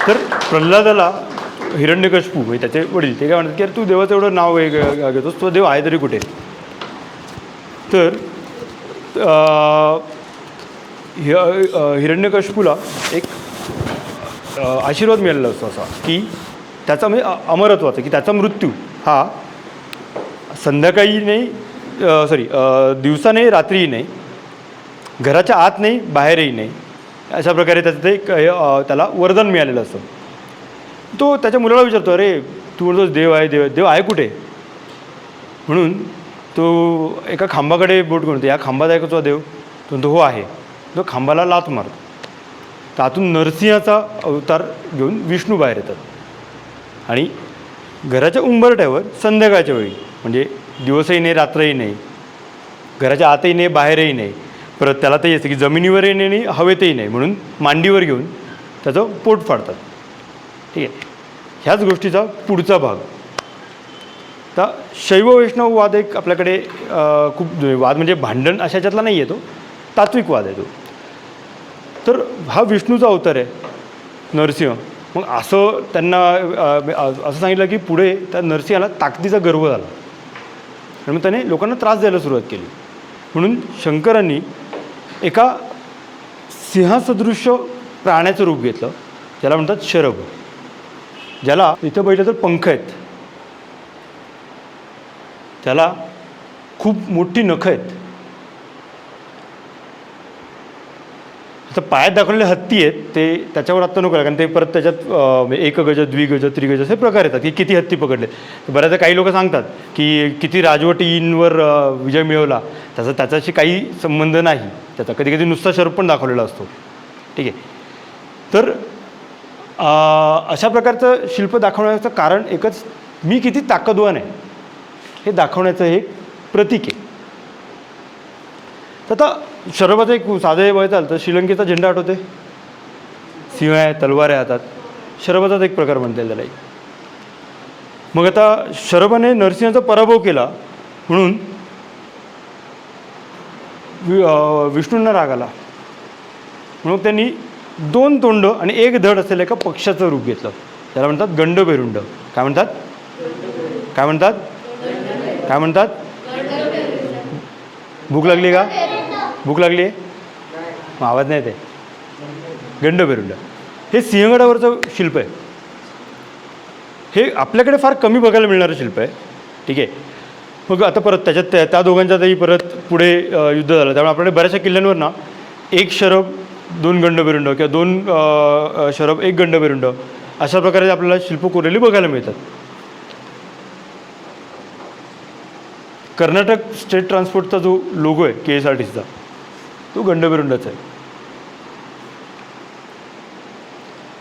तर प्रल्हादाला हिरण्यकशिपू म्हणजे त्याचे वडील ते काय म्हणतात की अरे तू देवाचं एवढं नाव घेतोस, तो देव आहे तरी कुठे. तर हिरण्यकशिपूला एक आशीर्वाद मिळालेला असतो असा की त्याचा म्हणजे अमरत्वाचा, की त्याचा मृत्यू हा संध्याकाळी नाही, दिवसा नाही, रात्रीही नाही, घराच्या आत नाही, बाहेरही नाही, अशा प्रकारे त्याचं ते त्याला वरदान मिळालेलं असतं. तो त्याच्या मुलाला विचारतो, अरे तू म्हणतोस देव आहे, देव आहे, देव आहे कुठे? म्हणून तो एका खांबाकडे बोट करून, या खांबात आहे का तुझा देव? तो म्हणतो हो आहे. तो खांबाला लात मारतो. त्यातून नरसिंहाचा अवतार घेऊन विष्णू बाहेर येतात आणि घराच्या उंबरठ्यावर संध्याकाळच्या वेळी, म्हणजे दिवसही नाही रात्रही नाही, घराच्या आतही नाही बाहेरही नाही, परत त्याला ते असतं की जमिनीवरही नाही आणि हवेतही नाही, म्हणून मांडीवर घेऊन त्याचं पोट फाडतात. ठीक आहे. ह्याच गोष्टीचा पुढचा भाग. तर शैव वैष्णव वाद एक आपल्याकडे खूप वाद, म्हणजे भांडण अशा ह्याच्यातला नाही आहे, तो तात्विक वाद आहे तो. तर हा विष्णूचा अवतार आहे नरसिंह. मग असं त्यांना असं सांगितलं की पुढे त्या नरसिंहाला ताकदीचा गर्व झाला आणि मग त्याने लोकांना त्रास द्यायला सुरुवात केली. म्हणून शंकरांनी एका सिंहासदृश्य प्राण्याचं रूप घेतलं, ज्याला म्हणतात शरभ, ज्याला इथं पाहिलं तर पंख आहेत, त्याला खूप मोठी नखं आहेत, तर पायात दाखवलेले हत्ती आहेत, ते त्याच्यावर आत्ता नको, कारण ते परत त्याच्यात एक गज, द्विगज, त्रिगज असे प्रकार येतात की किती हत्ती पकडले. बऱ्याचदा काही लोक सांगतात की किती राजवटींवर विजय मिळवला, त्याच्याशी काही संबंध नाही त्याचा. कधी कधी नुसता शर्प पण दाखवलेला असतो. ठीक आहे. तर अशा प्रकारचं शिल्प दाखवण्याचं कारण एकच, मी किती ताकदवान आहे हे दाखवण्याचं हे प्रतीक आहे. तर आता शरभाचं एक साधे वय चालतं, तर श्रीलंकेचा झेंडा आठवते, सिंह आहे, तलवार आहे हातात, शरभाचाच एक प्रकार म्हणता येईल त्याला. मग आता शरभाने नरसिंहाचा पराभव केला म्हणून विष्णूंना राग आला, म्हणून त्यांनी 2 तोंड आणि 1 धड असलेलं एका पक्षाचं रूप घेतलं, त्याला म्हणतात गंडभेरुंड. काय म्हणतात? काय म्हणतात? काय म्हणतात? भूक लागली का? भूक लागली आहे? मग आवाज नाही येते. गंडभेरुंड हे सिंहगडावरचं शिल्प आहे. हे आपल्याकडे फार कमी बघायला मिळणारं शिल्प आहे. ठीक आहे. मग आता परत त्याच्यात त्या दोघांच्यातही परत पुढे युद्ध झालं, त्यामुळे आपल्याकडे बऱ्याचशा किल्ल्यांवर ना 1 शरभ 2 गंडभेरुंड किंवा 2 शरभ 1 गंडभेरुंड अशा प्रकारे आपल्याला शिल्प कोरलेली बघायला मिळतात. कर्नाटक स्टेट ट्रान्सपोर्टचा जो लोगो आहे KSRTCचा, तो गंडभेरुंडाचा आहे.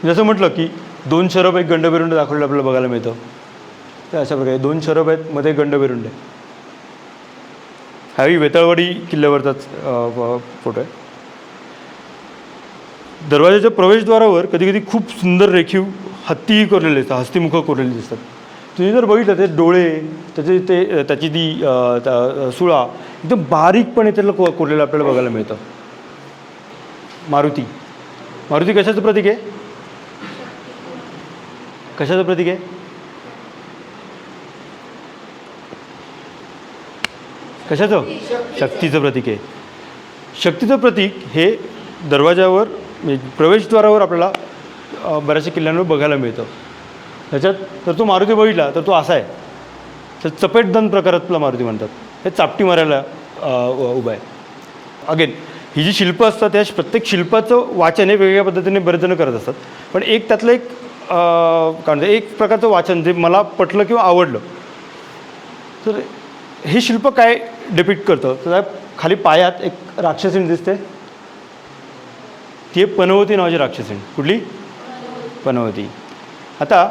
जसं म्हटलं की 2 शरभ 1 गंडभेरुंड दाखवलेलं आपल्याला बघायला मिळतं. तर अशा प्रकारे 2 शरभ आहेत, मध्ये गंडभेरुंड आहे. हाही वेताळवाडी किल्ल्यावरचाच फोटो आहे. दरवाजाच्या प्रवेशद्वारावर कधी कधी खूप सुंदर रेखीव हत्तीही कोरलेले असतात, हस्तिमुखं कोरलेली दिसतात. तुम्ही जर बघितलं ते डोळे, त्याची ती सुळा एकदम बारीकपणे त्याला कोरलेलं आपल्याला बघायला मिळतं. मारुती. मारुती कशाचं प्रतीक आहे? कशाचं प्रतीक आहे? कशाचं? शक्तीचं प्रतीक आहे. शक्तीचं प्रतीक हे दरवाजावर, प्रवेशद्वारावर आपल्याला बऱ्याचशा किल्ल्यांवर बघायला मिळतं. त्याच्यात जर तो मारुती बघितला तर तो असा आहे, तर चपेटदन प्रकारातला मारुती म्हणतात. हे चापटी मारायला उभा आहे. अगेन ही जी शिल्प असतात त्या प्रत्येक शिल्पाचं वाचन हे वेगवेगळ्या पद्धतीने बरेच जण करत असतात, पण एक त्यातलं एक काय म्हणतात, एक प्रकारचं वाचन जे मला पटलं किंवा आवडलं. तर हे शिल्प काय डिपिक्ट करतं, तर खाली पायात एक राक्षसीण दिसते, ती पनवती नावाची राक्षसीण. कुठली? पनवती. आता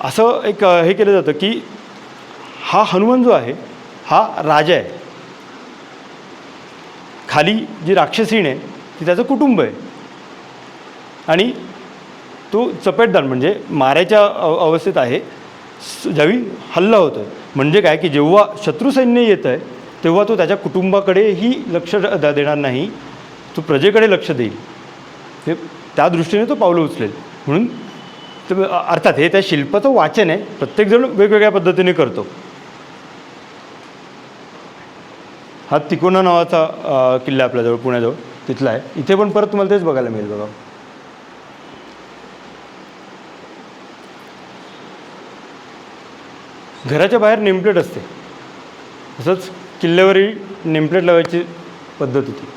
असं एक हे केलं जातं की हा हनुमान जो आहे हा राजा आहे, खाली जी राक्षसीण आहे ती त्याचं कुटुंब आहे, आणि तो चपेटदान म्हणजे मारायच्या अवस्थेत आहे ज्यावेळी हल्ला होतो आहे. म्हणजे काय की जेव्हा शत्रुसैन्य येतं आहे तेव्हा तो त्याच्या कुटुंबाकडेही लक्ष देणार नाही, तो प्रजेकडे लक्ष देईल. ते त्या दृष्टीने तो पावलं उचलेल. म्हणून तर अर्थात हे त्या शिल्पाचं वाचन आहे, प्रत्येकजण वेगवेगळ्या पद्धतीने करतो. हा तिकोना नावाचा किल्ला आपल्याजवळ पुण्याजवळ तिथला आहे. इथे पण परत तुम्हाला तेच बघायला मिळेल बघा. घराच्या बाहेर नेमप्लेट असते, तसंच किल्ल्यावरही नेमप्लेट लावायची पद्धत होती.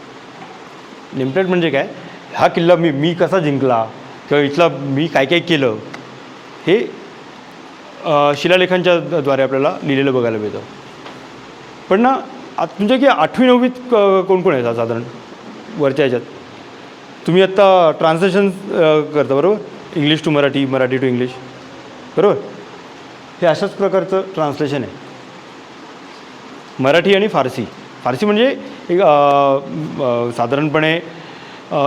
नेमप्लेट म्हणजे काय, हा किल्ला मी कसा जिंकला किंवा इथला मी काय काय केलं हे शिलालेखांच्या द्वारे आपल्याला लिहिलेलं बघायला मिळतं. पण ना तुमच्या की 8वी-9वीत कोण कोण आहे साधारण वरच्या ह्याच्यात? तुम्ही आत्ता ट्रान्सलेशन करता बरोबर, English to Marathi, Marathi to English, बरोबर? हे अशाच प्रकारचं ट्रान्सलेशन आहे. मराठी आणि फारसी. फारसी म्हणजे एक साधारणपणे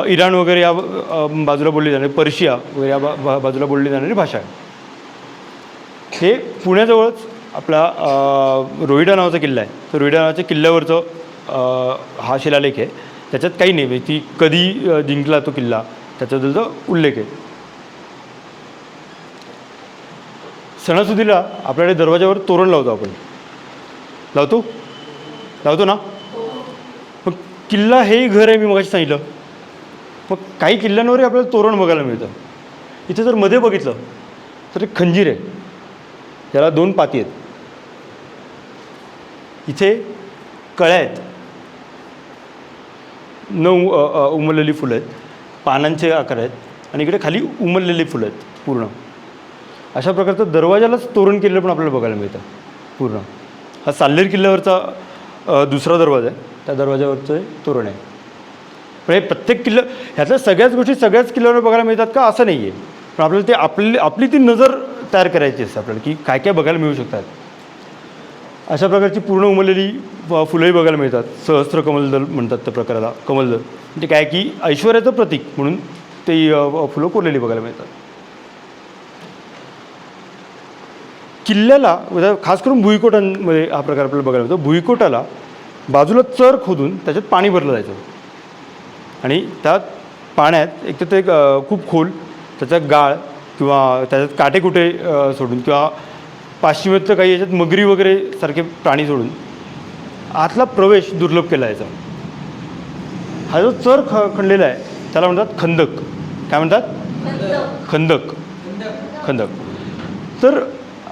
इराण वगैरे या बाजूला बोलली जाणारी, पर्शिया वगैरे या बाजूला बोलली जाणारी भाषा आहे. हे पुण्याजवळच आपला रोहिडा नावाचा किल्ला आहे. तर रोहिडा नावाच्या किल्ल्यावरचं हा शिलालेख आहे. त्याच्यात काही नाही, ती कधी जिंकला तो किल्ला त्याच्याबद्दलचा उल्लेख आहे. सणासुदीला आपल्याकडे दरवाजावर तोरण लावतो आपण, लावतो ना. मग किल्ला हेही घर आहे मी मगाशी सांगितलं. मग काही किल्ल्यांवरही आपल्याला तोरण बघायला मिळतं. इथे जर मध्ये बघितलं तर एक खंजीर आहे, त्याला 2 पाती आहेत. इथे कळ्या आहेत, 9 उमललेली फुलं आहेत, पानांचे आकार आहेत आणि इकडे खाली उमललेली फुलं आहेत पूर्ण. अशा प्रकारचं दरवाजालाच तोरण केलेलं पण आपल्याला बघायला मिळतं पूर्ण. हा साल्हेर किल्ल्यावरचा दुसरा दरवाजा आहे, त्या दरवाजावरचं हे तोरण आहे. पण हे प्रत्येक किल्ला ह्यातल्या सगळ्याच गोष्टी सगळ्याच किल्ल्यावर बघायला मिळतात का असं नाही आहे. पण आपल्याला ते आपली ती नजर तयार करायची असते आपल्याला की काय काय बघायला मिळू शकतात. अशा प्रकारची पूर्ण उमललेली फुलंही बघायला मिळतात. सहस्त्र कमलदल म्हणतात त्या प्रकाराला, कमलदल म्हणजे काय की ऐश्वर्याचं प्रतीक म्हणून ते फुलं कोरलेली बघायला मिळतात. किल्ल्याला खास करून भुईकोटांमध्ये हा प्रकार आपल्याला बघायला मिळतो. भुईकोटाला बाजूला चर खोदून त्याच्यात पाणी भरलं जायचं आणि त्यात पाण्यात एक तर ते खूप खोल त्याचा गाळ किंवा त्याच्यात काटेकुटे सोडून किंवा पाश्चिमात्य काही याच्यात मगरी वगैरे सारखे प्राणी सोडून आतला प्रवेश दुर्लभ केला जायचा. हा जो चर खणलेला आहे त्याला म्हणतात खंदक. काय म्हणतात? खंदक. तर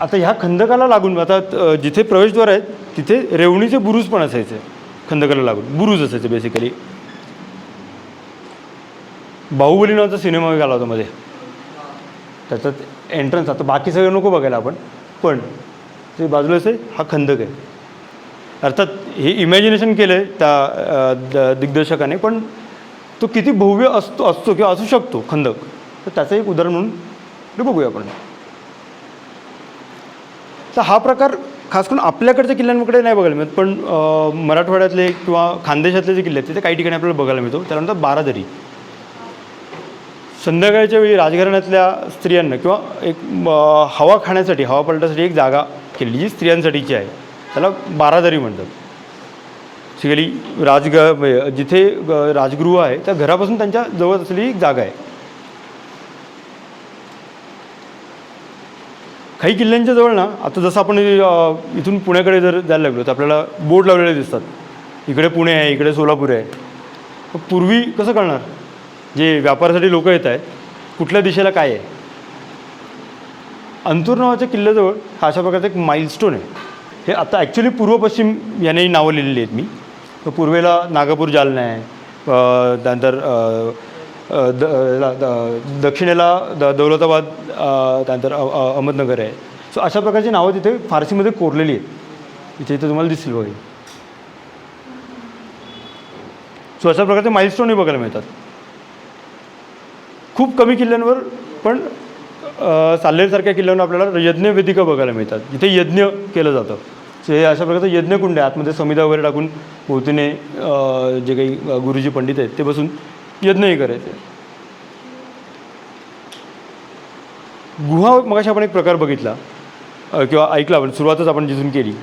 आता ह्या खंदकाला लागून आता जिथे प्रवेशद्वार आहेत तिथे रेवणीचे बुरुज पण असायचे. खंदकाला लागून बुरुज असायचे बेसिकली. बाहुबली नावाचा सिनेमा आला होता मध्ये, त्याच्यात एंट्रन्स, आता बाकी सगळं नको बघायला आपण, पण ते बाजूला असे हा खंदक आहे. अर्थात हे इमॅजिनेशन केलं आहे त्या दिग्दर्शकाने, पण तो किती भव्य असतो किंवा असू शकतो खंदक, तर त्याचं एक उदाहरण म्हणून ते बघूया आपण. तर हा प्रकार खास करून आपल्याकडच्या किल्ल्यांकडे नाही बघायला मिळत, पण मराठवाड्यातले किंवा खानदेशातले जे किल्ले आहेत तिथे काही ठिकाणी आपल्याला बघायला मिळतो. त्याला म्हणतात बारादरी. संध्याकाळच्या वेळी राजघराण्यातल्या स्त्रियांना किंवा एक हवा खाण्यासाठी, हवा पलटासाठी एक जागा केली जी स्त्रियांसाठीची आहे, त्याला बारादरी म्हणतात. बेसिकली जिथे राजगृह आहे त्या घरापासून त्यांच्या जवळ असलेली एक जागा आहे. काही किल्ल्यांच्या जवळ ना, आता जसं आपण इथून पुण्याकडे जर जायला लागलो तर आपल्याला बोर्ड लावलेले दिसतात, इकडे पुणे आहे, इकडे सोलापूर आहे. पूर्वी कसं कळणार जे व्यापारासाठी लोक येत आहेत कुठल्या दिशेला काय आहे? अंतूर नावाच्या किल्ल्याजवळ हा अशा प्रकारचा एक माइलस्टोन आहे. हे आता ॲक्च्युली पूर्व पश्चिम यानेही नावं लिहिलेली आहेत मी. तर पूर्वेला नागपूर जालना आहे, त्यानंतर दक्षिणेला दौलताबाद, त्यानंतर अहमदनगर आहे. सो अशा प्रकारची नावं तिथे फारसीमध्ये कोरलेली आहेत. इथे तुम्हाला दिसतील बघा. सो अशा प्रकारचे माइलस्टोनही बघायला मिळतात. खूप कमी किल्ल्यांवर पण साल्हेरसारख्या किल्ल्यांवर आपल्याला यज्ञवेदिका बघायला मिळतात, जिथे यज्ञ केलं जातं. सो हे अशा प्रकारचं यज्ञकुंड आहे. आतमध्ये समिधा वगैरे टाकून भोवतीने जे काही गुरुजी पंडित आहेत ते बसून यज्ञही करायचे. गुहा मगाशी आपण एक प्रकार बघितला किंवा ऐकला, आपण सुरुवातच आपण जिथून केली.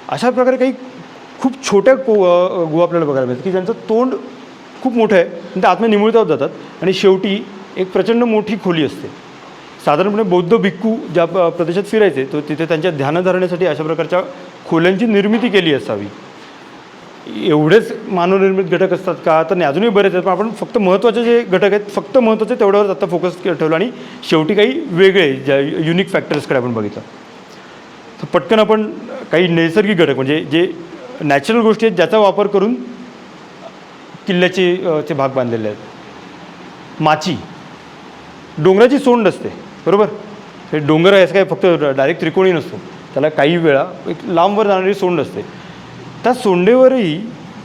अशा प्रकारे काही खूप छोट्या गुहा आपल्याला बघायला मिळतात की ज्यांचं तोंड खूप मोठं आहे आणि ते आतमध्ये निमुळता होत जातात आणि शेवटी एक प्रचंड मोठी खोली असते. साधारणपणे बौद्ध भिक्खू ज्या प्रदेशात फिरायचे तो तिथे त्यांच्या ध्यानधारणेसाठी अशा प्रकारच्या खोल्यांची निर्मिती केली असावी. एवढेच मानवनिर्मित घटक असतात का? तर नाही, अजूनही बरेच आहेत. पण आपण फक्त महत्त्वाचे जे घटक आहेत फक्त महत्त्वाचे तेवढ्यावर आता फोकस ठेवलं आणि शेवटी काही वेगळे ज्या युनिक फॅक्टर्सकडे आपण बघितलं. तर पटकन आपण काही नैसर्गिक घटक म्हणजे जे नॅचरल गोष्टी आहेत ज्याचा वापर करून किल्ल्याचे भाग बांधलेले आहेत. माची, डोंगराची सोंड असते बरोबर. हे डोंगर आहे असं काय फक्त डायरेक्ट त्रिकोणी नसतो, त्याला काही वेळा एक लांबवर जाणारी सोंड असते. त्या सोंडेवरही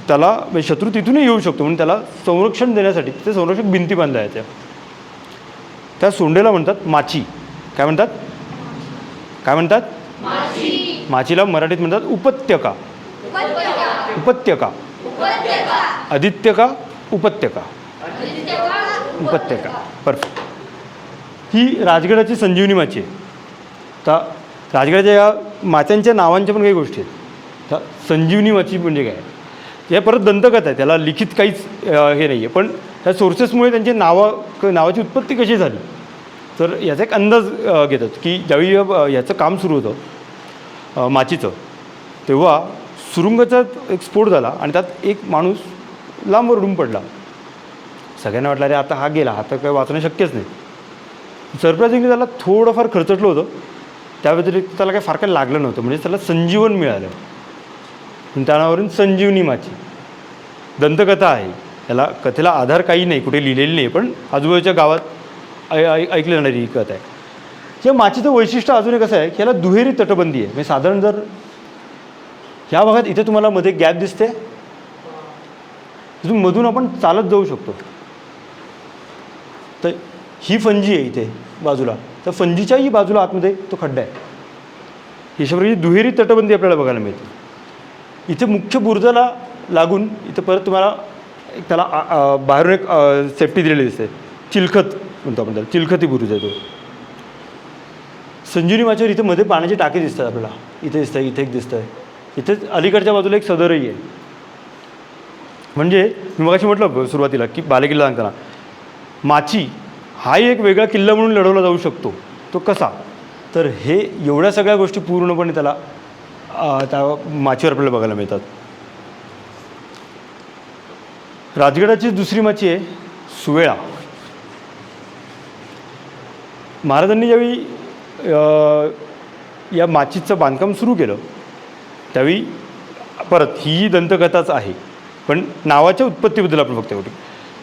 त्याला म्हणजे शत्रू तिथूनही येऊ शकतो म्हणून त्याला संरक्षण देण्यासाठी ते संरक्षक भिंती बांधल्या आहेत. त्या सोंडेला म्हणतात माची. काय म्हणतात? काय म्हणतात? माचीला मराठीत म्हणतात उपत्यका. उपत्यका, आदित्यका, उपत्यका, उपत्यका. परफेक्ट. ही राजगडाची संजीवनी माची आहे. आता राजगडाच्या या मात्यांच्या नावांच्या पण काही गोष्टी आहेत. तर संजीवनी माची म्हणजे काय, या परत दंतकथा आहे, त्याला लिखित काहीच हे नाही आहे, पण त्या सोर्सेसमुळे त्यांची नावाची उत्पत्ती कशी झाली तर याचा एक अंदाज घेतात की ज्यावेळी याचं काम सुरू होतं माचीचं, तेव्हा सुरुंगाचा एक स्फोट झाला आणि त्यात एक माणूस लांब उडून पडला. सगळ्यांना वाटलं अरे आता हा गेला, आता काही वाचणं शक्यच नाही. सरप्रायझिंगली त्याला थोडंफार खरचटलं होतं, त्या व्यतिरिक्त त्याला काही फार काही लागलं नव्हतं, म्हणजे त्याला संजीवन मिळालं. त्यानावरून संजीवनी माची दंतकथा आहे. याला कथेला आधार काही नाही, कुठे लिहिलेली नाही, पण आजूबाजूच्या गावात ऐकली जाणारी ही कथा आहे. या माचीचं वैशिष्ट्य अजून एक असं आहे की याला दुहेरी तटबंदी आहे. म्हणजे साधारण जर ह्या भागात इथे तुम्हाला मध्ये गॅप दिसते, तिथून मधून आपण चालत जाऊ शकतो. तर ही फंजी आहे इथे बाजूला, तर फंजीच्याही बाजूला आतमध्ये तो खड्डा आहे. याच्याबरोबर दुहेरी तटबंदी आपल्याला बघायला मिळते. इथे मुख्य बुरुजाला लागून इथं परत तुम्हाला एक त्याला बाहेरून एक सेफ्टी दिलेली दिसते, चिलखत म्हणतो आपण त्याला, चिलखती बुरुज आहे तो. संजीवनी माचीवर इथे मध्ये पाण्याची टाकी दिसतात आपल्याला, इथे दिसतं आहे, इथे एक दिसतं आहे, इथे अलीकडच्या बाजूला एक सदरही आहे. म्हणजे मी मगाशी म्हटलं सुरुवातीला की बालेकिल्ला सांगताना माची हाही एक वेगळा किल्ला म्हणून लढवला जाऊ शकतो. तो कसा, तर हे एवढ्या सगळ्या गोष्टी पूर्णपणे त्याला त्या माचीवर आपल्याला बघायला मिळतात. राजगडाची दुसरी माची आहे सुवेळा. महाराजांनी ज्यावेळी या माचीचं बांधकाम सुरू केलं त्यावेळी परत ही दंतकथाच आहे, पण नावाच्या उत्पत्तीबद्दल आपण फक्त एवढी.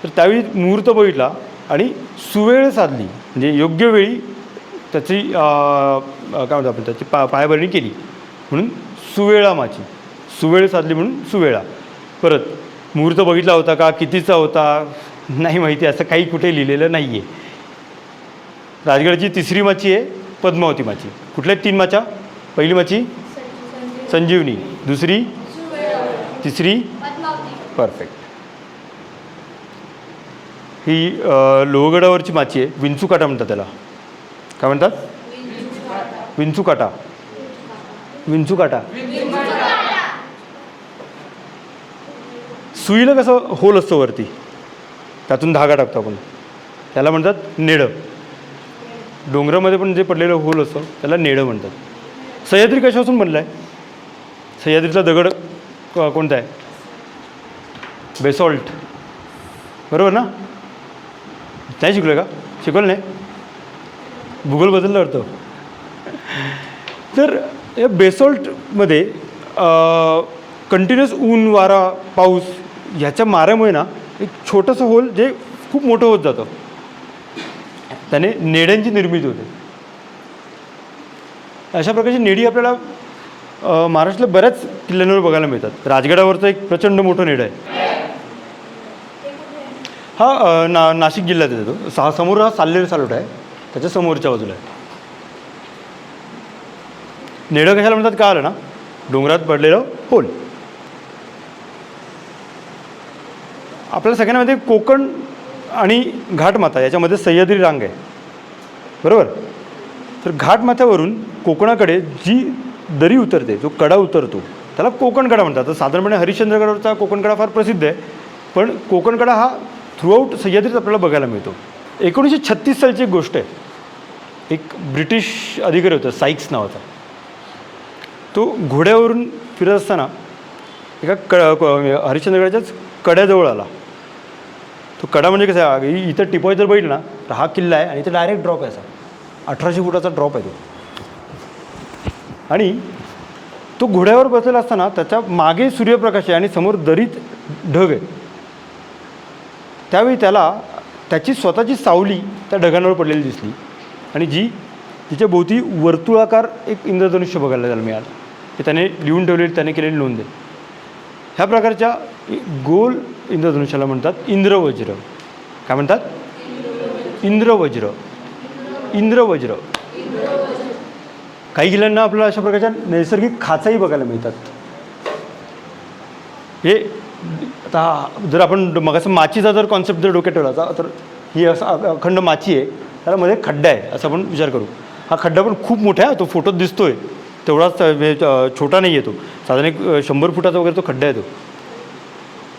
तर त्यावेळी मुहूर्त बघितला आणि सुवेळ साधली, म्हणजे योग्य वेळी त्याची काय म्हणतो आपण त्याची पायाभरणी केली म्हणून सुवेळा माची. सुवेळ साधली म्हणून सुवेळा. परत मुहूर्त बघितला होता का, कितीचा होता नाही माहिती, असं काही कुठे लिहिलेलं नाही आहे. राजगडाची तिसरी माची आहे पद्मावती माची. कुठल्या 3 माच्या? पहिली माची संजीवनी, दुसरी, तिसरी परफेक्ट. ही लोहगडावरची माची आहे, विंचूकाटा म्हणतात त्याला. काय म्हणतात? विंचूकाटा. विंचूकाटा. सुईला कसं होल असतं वरती, त्यातून धागा टाकतो आपण, त्याला म्हणतात नेडं. डोंगरामध्ये पण जे पडलेलं होल असतं त्याला नेडं म्हणतात. सह्याद्री कशापासून बनला आहे? सह्याद्रीचा दगड कोणता आहे? बेसॉल्ट, बरोबर ना? नाही शिकलो का? शिकवलं नाही? भूगोल बदललं वाटतं. तर या बेसॉल्टमध्ये कंटिन्युअस ऊन, वारा, पाऊस ह्याच्या माऱ्यामुळे ना एक छोटंसं होल जे खूप मोठं होत जातं, त्याने नेड्यांची निर्मिती होते. अशा प्रकारची नेडी आपल्याला महाराष्ट्रातल्या बऱ्याच किल्ल्यांवर बघायला मिळतात. राजगडावरचं एक प्रचंड मोठं नेडं आहे. हा नाशिक जिल्ह्यात येतो. समोर हा साल्हेर सालोट आहे, त्याच्या समोरच्या बाजूला आहे. नेडं कशाला म्हणतात का आलं ना, डोंगरात पडलेलं होल. आपल्याला सगळ्यांना माहिती आहे कोकण आणि घाटमाथा याच्यामध्ये सह्याद्री रांग आहे, बरोबर. तर घाटमाथ्यावरून कोकणाकडे जी दरी उतरते, जो कडा उतरतो त्याला कोकणकडा म्हणतात. तर साधारणपणे हरिश्चंद्रगडावरचा कोकणकडा फार प्रसिद्ध आहे, पण कोकणकडा हा थ्रूआउट सह्याद्रीत आपल्याला बघायला मिळतो. 1936 सालची एक गोष्ट आहे. एक ब्रिटिश अधिकारी होता साईक्स नावाचा, तो घोड्यावरून फिरत असताना एका हरिश्चंद्रगडाच्याच कड्याजवळ आला. तो कडा म्हणजे कसं आहे, इथं टिपॉय जर बघितलं ना तर हा किल्ला आहे आणि इथं डायरेक्ट ड्रॉप आहे, असा 1800 फुटाचा ड्रॉप आहे तो. आणि तो घोड्यावर बसलेला असताना त्याच्या मागे सूर्यप्रकाश आहे आणि समोर दरीत ढग आहे. त्यावेळी त्याला त्याची स्वतःची सावली त्या ढगांवर पडलेली दिसली आणि तिच्या भोवती वर्तुळाकार एक इंद्रधनुष्य बघायला त्याला मिळालं. हे त्याने लिहून ठेवलेली, त्याने केलेली नोंद आहे. ह्या प्रकारच्या गोल इंद्रधनुष्याला म्हणतात इंद्रवज्र. काय म्हणतात? इंद्रवज्र. इंद्रवज्र. काही किल्ल्यांना आपल्याला अशा प्रकारच्या नैसर्गिक खाचाही बघायला मिळतात. हे आता जर आपण मगाचा माचीचा जर कॉन्सेप्ट जर डोक्यात ठेवला तर ही असं अखंड माची आहे, त्याला मध्ये खड्डा आहे असं आपण विचार करू. हा खड्डा पण खूप मोठा आहे, तो फोटोत दिसतोय तेवढाच छोटा नाही आहे तो, साधारण एक 100 फुटाचा वगैरे तो खड्डा आहे तो.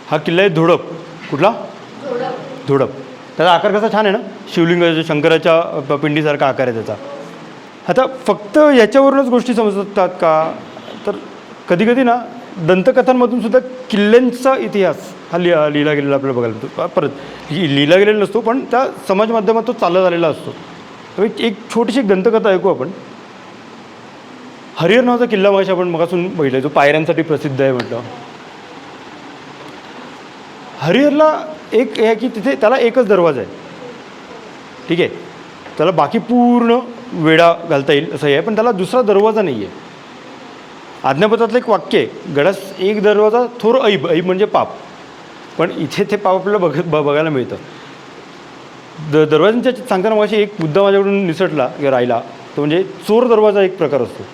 हा किल्ला आहे धोडप. कुठला? धोडप. त्याचा आकार कसा छान आहे ना, शिवलिंगाच्या शंकराच्या पिंडीसारखा आकार आहे त्याचा. आता फक्त याच्यावरूनच गोष्टी समजतात का? तर कधीकधी ना दंतकथांमधून सुद्धा किल्ल्यांचा इतिहास हा लिहिला गेलेला आपल्याला बघायला मिळतो. परत लिहिला गेलेला नसतो, पण त्या समाज माध्यमात तो चालत आलेला असतो. तर एक छोटीशी एक दंतकथा ऐकू आपण. हरिहर नावाचा किल्ला मगाशी आपण मगासून बघितला, जो पायऱ्यांसाठी प्रसिद्ध आहे म्हटलं. हरिहरला एक आहे की तिथे त्याला एकच दरवाजा आहे, ठीक आहे. त्याला बाकी पूर्ण वेढा घालता येईल असं आहे, पण त्याला दुसरा दरवाजा नाही आहे. आज्ञापत्रातलं एक वाक्य आहे, गडास एक दरवाजा थोर ऐब. ऐब म्हणजे पाप. पण इथे ते पाप आपल्याला बघायला मिळतं. दरवाजांच्या सांगताना मगाशी एक मुद्दा माझ्याकडून निसटला किंवा राहिला, तो म्हणजे चोर दरवाजा एक प्रकार असतो.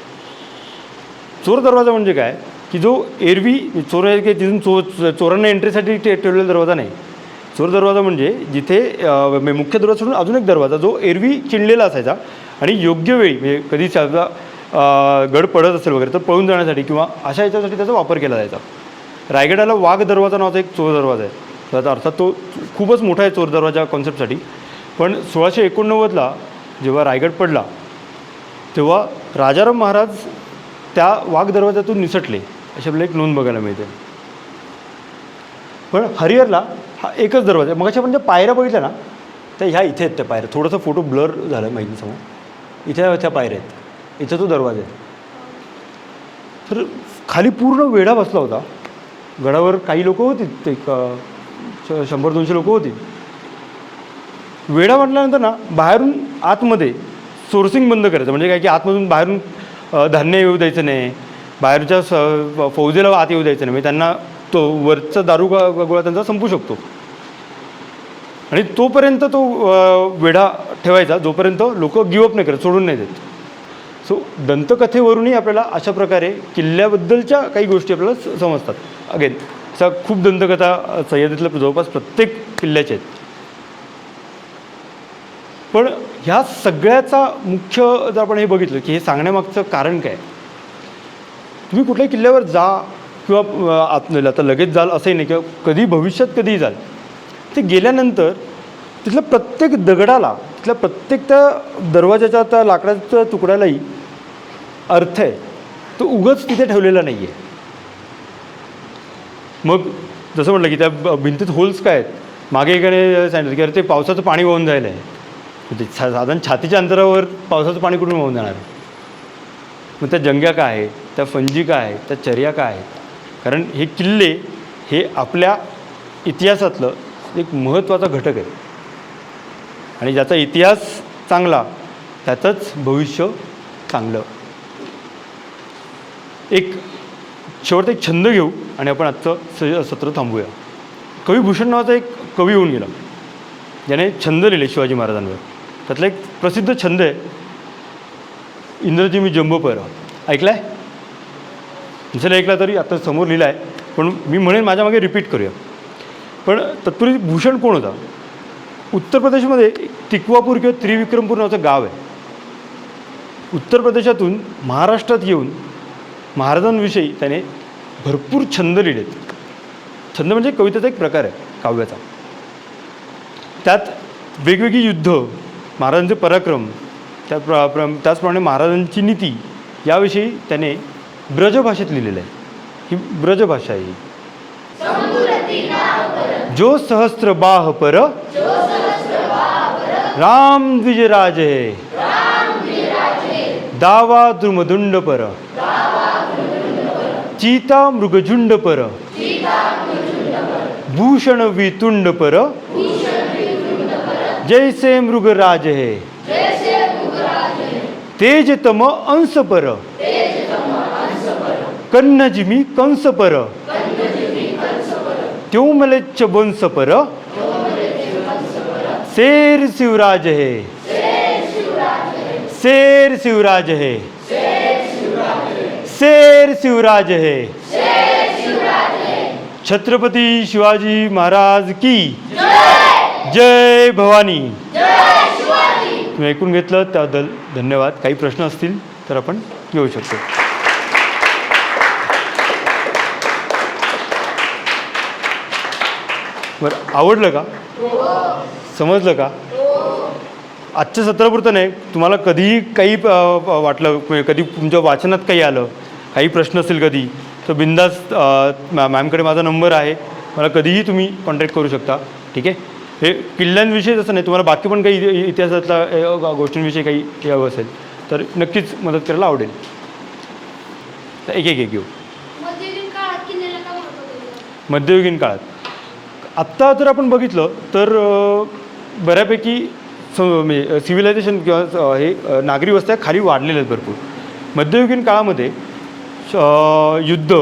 चोर दरवाजा म्हणजे काय की जो एरवी चोर आहे की तिथून चोरांना एंट्रीसाठी ठेवलेला दरवाजा नाही. चोर दरवाजा म्हणजे जिथे मुख्य दरवाजा सोडून अजून एक दरवाजा जो एरवी चिणलेला असायचा आणि योग्य वेळी म्हणजे कधी गड पडत असेल वगैरे तर पळून जाण्यासाठी किंवा अशा ह्याच्यासाठी त्याचा वापर केला जायचा. रायगडाला वाघ दरवाजा नावाचा एक चोर दरवाजा आहे. त्याचा अर्थात तो खूपच मोठा आहे चोर दरवाजा कॉन्सेप्टसाठी. पण 1689ला जेव्हा रायगड पडला तेव्हा राजाराम महाराज त्या वाघ दरवाजातून निसटले अशी आपल्याला एक नोंद बघायला मिळते. पण हरिहरला हा एकच दरवाजा आहे. मगाशी आपण ज्या पायऱ्या बघितल्या ना त्या ह्या इथे आहेत. त्या पायऱ्या थोडासा फोटो ब्लर झाला माहिती समोर, इथे त्या पायऱ्या आहेत, इथं तो दरवाजा आहे. तर खाली पूर्ण वेढा बसला होता. गडावर काही लोक होती, ते 100-200 लोक होती. वेढा म्हटल्यानंतर ना बाहेरून आतमध्ये सोर्सिंग बंद करायचं. म्हणजे काय की आतमधून बाहेरून धान्य येऊ द्यायचं नाही, बाहेरच्या फौजेला आत येऊ द्यायचं नाही. म्हणजे त्यांना तो वरचा दारू गोळा त्यांचा संपू शकतो आणि तोपर्यंत तो वेढा ठेवायचा जोपर्यंत लोक गिवअप नाही करत, सोडून नाही देत. सो दंतकथेवरूनही आपल्याला अशा प्रकारे किल्ल्याबद्दलच्या काही गोष्टी आपल्याला समजतात. अगेन असा खूप दंतकथा सह्याद्रीतल्या जवळपास प्रत्येक किल्ल्याच्या आहेत. पण ह्या सगळ्याचा मुख्य जर आपण हे बघितलं की हे सांगण्यामागचं कारण काय. तुम्ही कुठल्याही किल्ल्यावर जा किंवा आता लगेच जाल असंही नाही, किंवा कधी भविष्यात कधीही जाल, ते गेल्यानंतर तिथल्या प्रत्येक दगडाला, तिथल्या प्रत्येक त्या दरवाजाच्या त्या लाकडाच्या तुकड्यालाही अर्थ आहे. तो उगाच तिथे ठेवलेला नाही आहे. मग जसं म्हटलं की त्या भिंतीत होल्स काय आहेत, मागे एकाने सांगितलं की अरे ते पावसाचं पाणी वाहून जायला आहे. ते साधारण छातीच्या अंतरावर पावसाचं पाणी कुठून वाहून जाणार. मग त्या जंग्या काय आहेत, त्या फंजी काय आहेत, त्या चर्या काय आहेत. कारण हे किल्ले हे आपल्या इतिहासातलं एक महत्त्वाचा घटक आहे आणि ज्याचा इतिहास चांगला त्यातच भविष्य चांगलं. एक शेवटचा एक छंद घेऊ आणि आपण आजचं सत्र थांबूया. कवी भूषण नावाचा एक कवी होऊन गेला ज्याने छंद लिहिले शिवाजी महाराजांवर. त्यातला एक प्रसिद्ध छंद आहे इंद्रजी मी जंबो पैरा. ऐकला आहे? जर ऐकला तरी आता समोर लिहिला आहे, पण मी म्हणेन माझ्या मागे रिपीट करूया. पण तत्पूर्वी भूषण कोण होता? उत्तर प्रदेशमध्ये तिकवापूर किंवा त्रिविक्रमपूर नावाचं गाव आहे. उत्तर प्रदेशातून महाराष्ट्रात येऊन महाराजांविषयी त्याने भरपूर छंद लिहिलेत. छंद म्हणजे कवितेचा एक प्रकार आहे काव्याचा. त्यात वेगवेगळी युद्ध, महाराजांचे पराक्रम, त्याचप्रमाणे महाराजांची नीती याविषयी त्याने ब्रजभाषेत लिहिलेलं आहे. ही ब्रजभाषा आहे. जो सहस्त्र बाह पर राम द्विजराज है, दावा द्रुमदुंड पर चीता मृगझुंड पर भूषण वितुंड पर जैसे मृगराज है तेज तम अंश पर कन्न जिमी कंस पर त्यों मलेच्छ बंस पर शेर शिवराज है शेर शिवराज है शेर शिवराज है छत्रपती शिवाजी महाराज की जय भवानी. तुम्ही ऐकून घेतलं त्याबद्दल धन्यवाद. काही प्रश्न असतील तर आपण घेऊ शकतो. बरं, आवडलं का? समजलं का? आजच्या सत्रापुरतं नाही, तुम्हाला कधीही काही वाटलं, कधी तुमच्या वाचनात काही आलं, काही प्रश्न असेल कधी, तर बिंदास मॅमकडे माझा नंबर आहे, मला कधीही तुम्ही कॉन्टॅक्ट करू शकता. ठीक आहे. हे किल्ल्यांविषयी असं नाही, तुम्हाला बाकी पण काही इतिहासातल्या गोष्टींविषयी काही हे हवं असेल तर नक्कीच मदत करायला आवडेल. तर एक एक घेऊ. मध्ययुगीन काळात किल्ल्याला का महत्त्व दिलं? मध्ययुगीन काळात आत्ता जर आपण बघितलं तर बऱ्यापैकी म्हणजे सिव्हिलायझेशन किंवा हे नागरी वस्त्या खाली वाढलेल्या आहेत भरपूर. मध्ययुगीन काळामध्ये युद्ध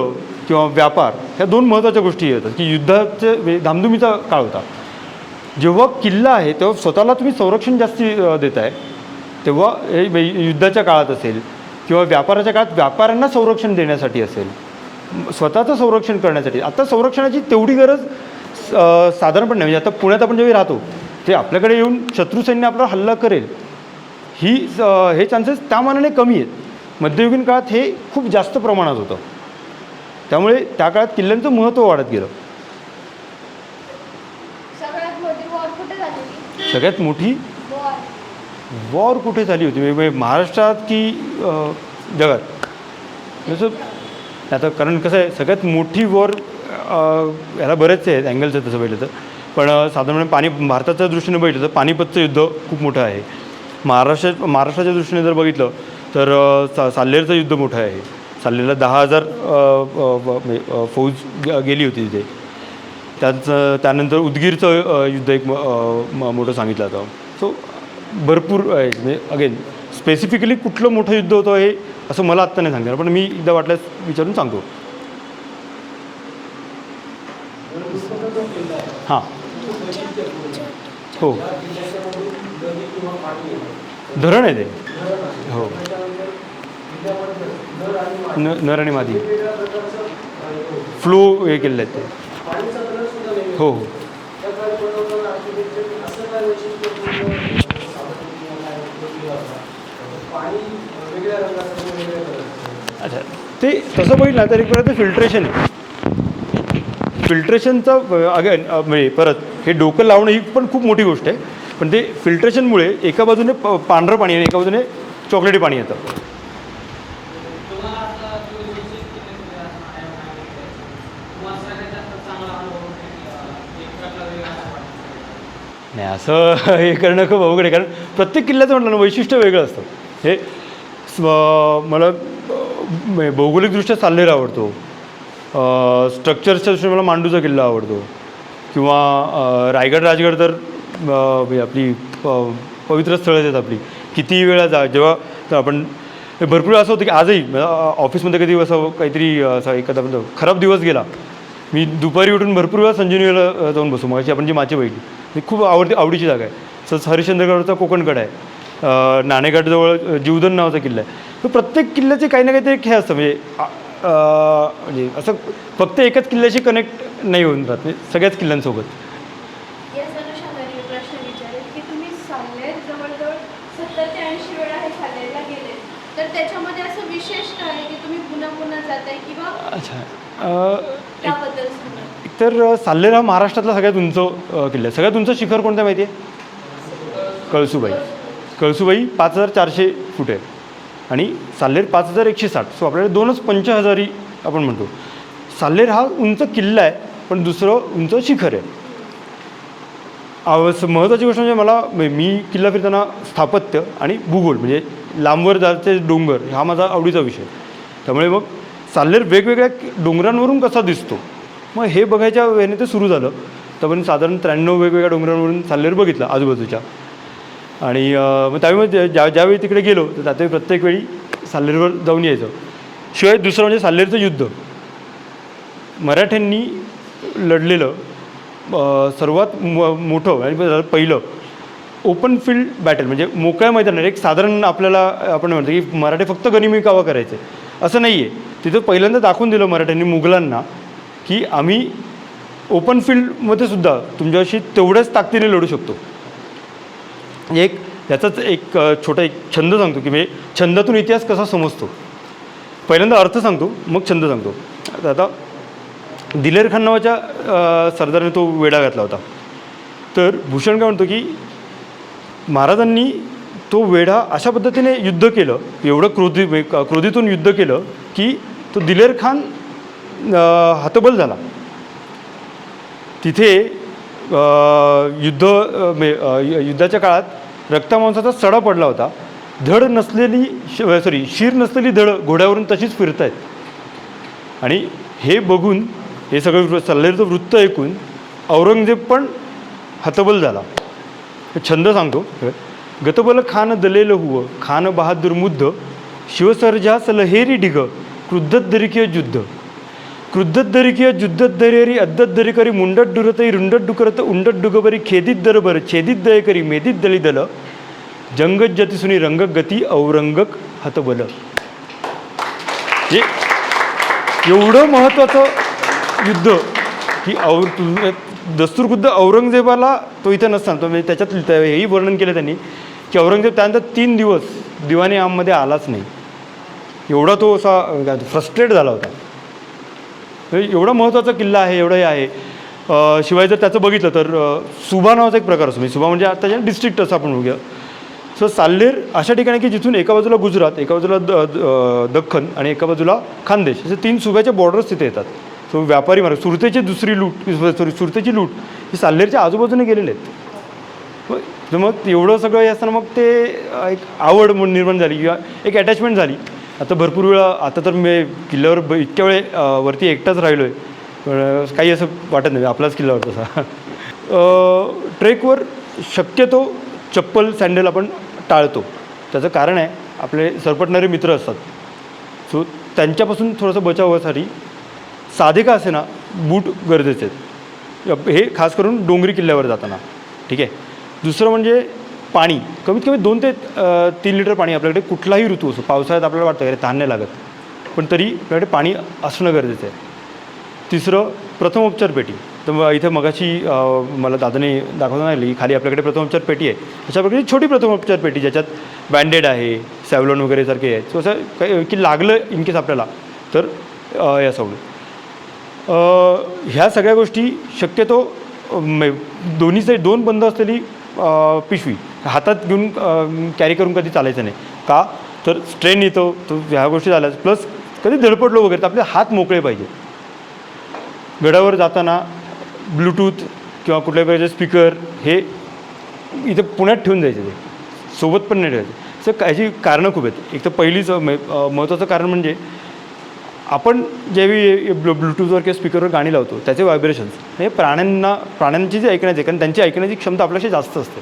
किंवा व्यापार ह्या दोन महत्त्वाच्या गोष्टी येतात की युद्धाचे धामधुमीचा काळ होता. जेव्हा किल्ला आहे तेव्हा स्वतःला तुम्ही संरक्षण जास्ती देताय, तेव्हा हे युद्धाच्या काळात असेल किंवा व्यापाराच्या काळात व्यापाऱ्यांना संरक्षण देण्यासाठी असेल, स्वतःचं संरक्षण करण्यासाठी. आता संरक्षणाची तेवढी गरज साधारणपणे नाही. म्हणजे आता पुण्यात आपण जेव्हा राहतो ते आपल्याकडे येऊन शत्रुसैन्य आपला हल्ला करेल हे चान्सेस त्या मानाने कमी आहेत. मध्ययुगीन काळात हे खूप जास्त प्रमाणात होतं, त्यामुळे त्या काळात किल्ल्यांचं महत्त्व वाढत गेलं. सगळ्यात मोठी वॉर कुठे झाली होती? सगळ्यात मोठी वॉर वॉर कुठे झाली होती म्हणजे महाराष्ट्रात की जगात? जसं आता कारण कसं आहे, सगळ्यात मोठी वॉर ह्याला बरेचसे आहेत अँगल्स आहेत तसं पाहिलं तर, पण साधारणपणे भारताच्या दृष्टीने बघितलं तर पानिपतचं युद्ध खूप मोठं आहे. महाराष्ट्राच्या दृष्टीने जर बघितलं तर साल्हेरचं युद्ध मोठं आहे. साल्हेरला 10,000 फौज गेली होती तिथे. त्यानंतर उदगीरचं युद्ध एक मोठं सांगितलं जातं. सो भरपूर आहे. म्हणजे अगेन स्पेसिफिकली कुठलं मोठं युद्ध होतं हे असं मला आत्ता नाही सांगणार, पण मी एकदा वाटल्यास विचारून सांगतो. हां हो, धरण आहे ते. हो, नर आणि मादी फ्लो हे केलेले आहेत ते. हो हो. अच्छा, ते तसं बघितलं ना तर एक प्रकारचं फिल्ट्रेशन आहे. फिल्ट्रेशनचं अगेन म्हणजे परत हे डोकं लावणं ही पण खूप मोठी गोष्ट आहे, पण ते फिल्ट्रेशनमुळे एका बाजूने पांढरं पाणी आणि एका बाजूने चॉकलेटी पाणी येतं. नाही असं हे करणं खूप अवघड आहे, कारण प्रत्येक किल्ल्याचं म्हटलं ना वैशिष्ट्य वेगळं असतं. हे मला भौगोलिकदृष्ट्या साल्हेर आवडतो, स्ट्रक्चर्सच्या दृष्टीने मला मांडूचा किल्ला आवडतो, किंवा रायगड राजगड तर आपली पवित्र स्थळं आहेत आपली. किती वेळा जेव्हा तर आपण भरपूर असं होतं की आजही ऑफिसमध्ये कधी असं काहीतरी असा एखादा खराब दिवस गेला, मी दुपारी उठून भरपूर वेळा संजीवनीला जाऊन बसू. मगाशी आपण जी माची बघितली ही खूप आवडीची जागा आहे. तसंच हरिश्चंद्रगडचा कोकणकडा आहे, नाणेघाटजवळ जीवधन नावाचा किल्ला आहे. तर प्रत्येक किल्ल्याचे काही ना काहीतरी खेळ असतं. म्हणजे असं फक्त एकाच किल्ल्याशी कनेक्ट नाही होऊन जात, म्हणजे सगळ्याच किल्ल्यांसोबत. या अनुषंगाने प्रश्न विचारेल की तुम्ही साल्हेर जवळजवळ 70 ते 80 वेळा हे साल्हेरला गेले, तर त्याच्यामध्ये असं विशेष काय आहे की तुम्ही पुन्हा पुन्हा जाताय किंवा अच्छा, त्याबद्दल सांगा. तर साल्हेर हा महाराष्ट्रातला सगळ्यात उंच किल्ला आहे. सगळ्यात उंच शिखर कोणतं माहिती आहे? कळसूबाई. कळसूबाई 5,400 फूट आहे आणि साल्हेर 5,160. सो आपल्याकडे दोनच 5,000 आपण म्हणतो. साल्हेर हा उंच किल्ला आहे, पण दुसरं उंच शिखर आहे. महत्त्वाची गोष्ट म्हणजे मला मी किल्ला फिरताना स्थापत्य आणि भूगोल म्हणजे लांबवर जायचे डोंगर हा माझा आवडीचा विषय. त्यामुळे मग साल्हेर वेगवेगळ्या डोंगरांवरून कसा दिसतो मग हे बघायच्या वेळेने ते सुरू झालं. आत्तापर्यंत साधारण 93 वेगवेगळ्या डोंगरांवरून साल्हेर बघितलं आजूबाजूच्या. आणि मग त्यावेळी ज्यावेळी तिकडे गेलो तर त्यावेळी प्रत्येक वेळी साल्हेरवर जाऊन यायचं. शिवाय दुसरं म्हणजे साल्हेरचं युद्ध, मराठ्यांनी लढलेलं सर्वात मोठं आणि पहिलं ओपन फील्ड बॅटल, म्हणजे मोकळ्या मैदानात. एक साधारण आपल्याला आपण म्हणतो की मराठे फक्त गनिमी कावा करायचे असं नाही आहे. तिथं पहिल्यांदा दाखवून दिलं मराठ्यांनी मुघलांना की आम्ही ओपन फील्डमध्ये सुद्धा तुमच्याशी तेवढ्याच ताकदीने लढू शकतो. एक याचाच एक छोटा एक छंद सांगतो की म्हणजे छंदातून इतिहास कसा समजतो. पहिल्यांदा अर्थ सांगतो मग छंद सांगतो. आता दिलेर खान नावाच्या सरदाराने तो वेढा घातला होता. तर भूषण काय म्हणतो की महाराजांनी तो वेढा अशा पद्धतीने युद्ध केलं, एवढं क्रोधीतून युद्ध केलं की तो दिलेर खान हतबल झाला. तिथे युद्धाच्या काळात रक्तमांसाचा सडा पडला होता. धड नसलेली शीर नसलेली धड घोड्यावरून तशीच फिरत आहेत. आणि हे बघून, हे सगळं साल्हेरचं वृत्त ऐकून औरंगजेब पण हतबल झाला. छंद सांगतो. गतबल खान दलेल हुव खान बहादूर मुद्द शिवसर्जा सलहेरी ढिग क्रुद्धत दरिकीय युद्ध क्रुद्धत दरिकीय युद्धत दरेरी अद्दत दरिकरी मुंडट डुरतई रुंडट डुकरत उंडट डुगबरी खेदित दरबर छेदित दयकरी मेदित दली दल जंगत जतिसुनी रंगक गती औरंगक हतबल. हे एवढं महत्त्वाचं युद्ध की दस्तूरखुद्द औरंगजेबाला तो इथं नसताना तो म्हणजे त्याच्यात हेही वर्णन केलं त्यांनी की औरंगजेब त्यानंतर 3 दिवस दिवाणी आममध्ये आलाच नाही. एवढा तो असा फ्रस्ट्रेट झाला होता. एवढा महत्त्वाचा किल्ला आहे, एवढं हे आहे. शिवाय जर त्याचं बघितलं तर सुभा नावाचा एक प्रकार असतो. म्हणजे सुभा म्हणजे आता डिस्ट्रिक्ट असं आपण बघूया. सो साल्हेर अशा ठिकाणी की जिथून एका बाजूला गुजरात, एका बाजूला दख्खन आणि एका बाजूला खानदेश असे 3 सुभ्याच्या बॉर्डर्स तिथे येतात. सो व्यापारी मार्ग सुरतेची सुरतेची लूट ही साल्हेरच्या आजूबाजूने गेलेले आहेत. तर मग एवढं सगळं असताना मग ते एक आवड म्हणून निर्माण झाली किंवा एक अटॅचमेंट झाली. आता भरपूर वेळा, आता तर मी किल्ल्यावर इतक्या वेळे वरती एकटाच राहिलो आहे, पण काही असं वाटत नाही आपलाच किल्ल्यावर तसा. ट्रेकवर शक्यतो चप्पल सँडल आपण टाळतो. त्याचं कारण आहे आपले सरपटणारे मित्र असतात. सो त्यांच्यापासून थोडंसं बचाव होण्यासाठी साधे का असे ना बूट गरजेचे आहेत. हे खास करून डोंगरी किल्ल्यावर जाताना. ठीक आहे. दुसरं म्हणजे पाणी, कमीत कमी 2 ते 3 लिटर पाणी आपल्याकडे कुठलाही ऋतू असो. पावसाळ्यात आपल्याला वाटतं अरे तहान नाही लागत, पण तरी आपल्याकडे पाणी असणं गरजेचं आहे. तिसरं प्रथमोपचार पेटी. तर इथे मगाशी मला दादाने दाखवता नाही आली, खाली आपल्याकडे प्रथमोपचार पेटी आहे. अशा प्रकारे छोटी प्रथमोपचार पेटी ज्याच्यात बँडेड आहे, सॅव्हलॉन वगैरे सारखे आहेत. सो असं काही की लागलं इनकेस आपल्याला तर या सवड. ह्या सगळ्या गोष्टी शक्यतो दोन्ही 2 बंद असलेली पिशवी हातात घेऊन कॅरी करून कधी चालायचं नाही. का तर स्ट्रेन येतो, तो ह्या गोष्टी झाल्याच. प्लस कधी धडपडलो वगैरे तर आपले हात मोकळे पाहिजे. गडावर जाताना ब्लूटूथ किंवा कुठल्या प्रकारचे स्पीकर हे इथे पुण्यात ठेवून जायचे, ते सोबत पण नाही ठेवायचे. सर याची कारणं खूप आहेत. एक तर पहिलीच महत्त्वाचं कारण म्हणजे आपण ज्यावेळी ब्लूटूथवर किंवा स्पीकरवर गाणी लावतो त्याचे व्हायब्रेशन्स हे प्राण्यांची जे ऐकण्याची, कारण त्यांची ऐकण्याची क्षमता आपल्याशी जास्त असते.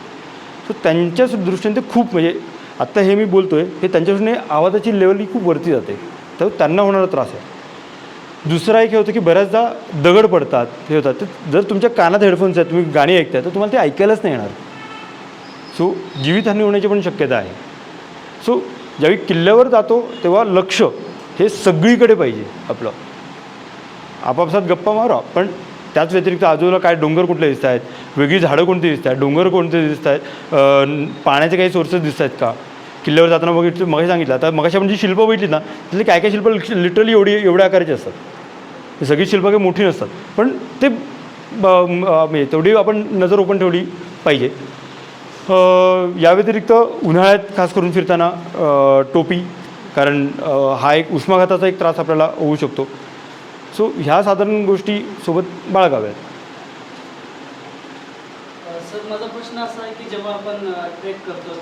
सो त्यांच्या दृष्टीने ते खूप म्हणजे आत्ता हे मी बोलतो आहे हे त्यांच्या दृष्टीने आवाजाची लेवल ही खूप वरती जाते, तर त्यांना होणारा त्रास आहे. दुसरा एक हे होतं की बऱ्याचदा दगड पडतात, हे होतात. तर जर तुमच्या कानात हेडफोन्स आहेत, तुम्ही गाणी ऐकताय, तर तुम्हाला ते ऐकायलाच नाही येणार. सो जीवितहानी होण्याची पण शक्यता आहे. सो ज्यावेळी किल्ल्यावर जातो तेव्हा लक्ष हे सगळीकडे पाहिजे आपलं. आपापसात गप्पा मारा, पण त्याच व्यतिरिक्त आजूबाजूला काय डोंगर कुठले दिसत आहेत, वेगळी झाडं कोणती दिसत आहेत, डोंगर कोणते दिसत आहेत, पाण्याचे काही सोर्सेस दिसत आहेत का. किल्ल्यावर जाताना बघितलं, मग सांगितलं आता मगाशी आपण जी शिल्पं बघितली ना, त्यातली काय काय शिल्पं लिटरली एवढ्या आकाराची असतात. ही सगळी शिल्पं काही मोठी नसतात, पण ते तेवढी आपण नजर ओपन ठेवली पाहिजे. या व्यतिरिक्त उन्हाळ्यात खास करून फिरताना टोपी, कारण हा एक उष्माघाताचा एक त्रास आपल्याला होऊ शकतो. सो ह्या साधारण गोष्टी सोबत बाळगाव्यात. सर माझा प्रश्न असा आहे की जेव्हा आपण ट्रेक करतो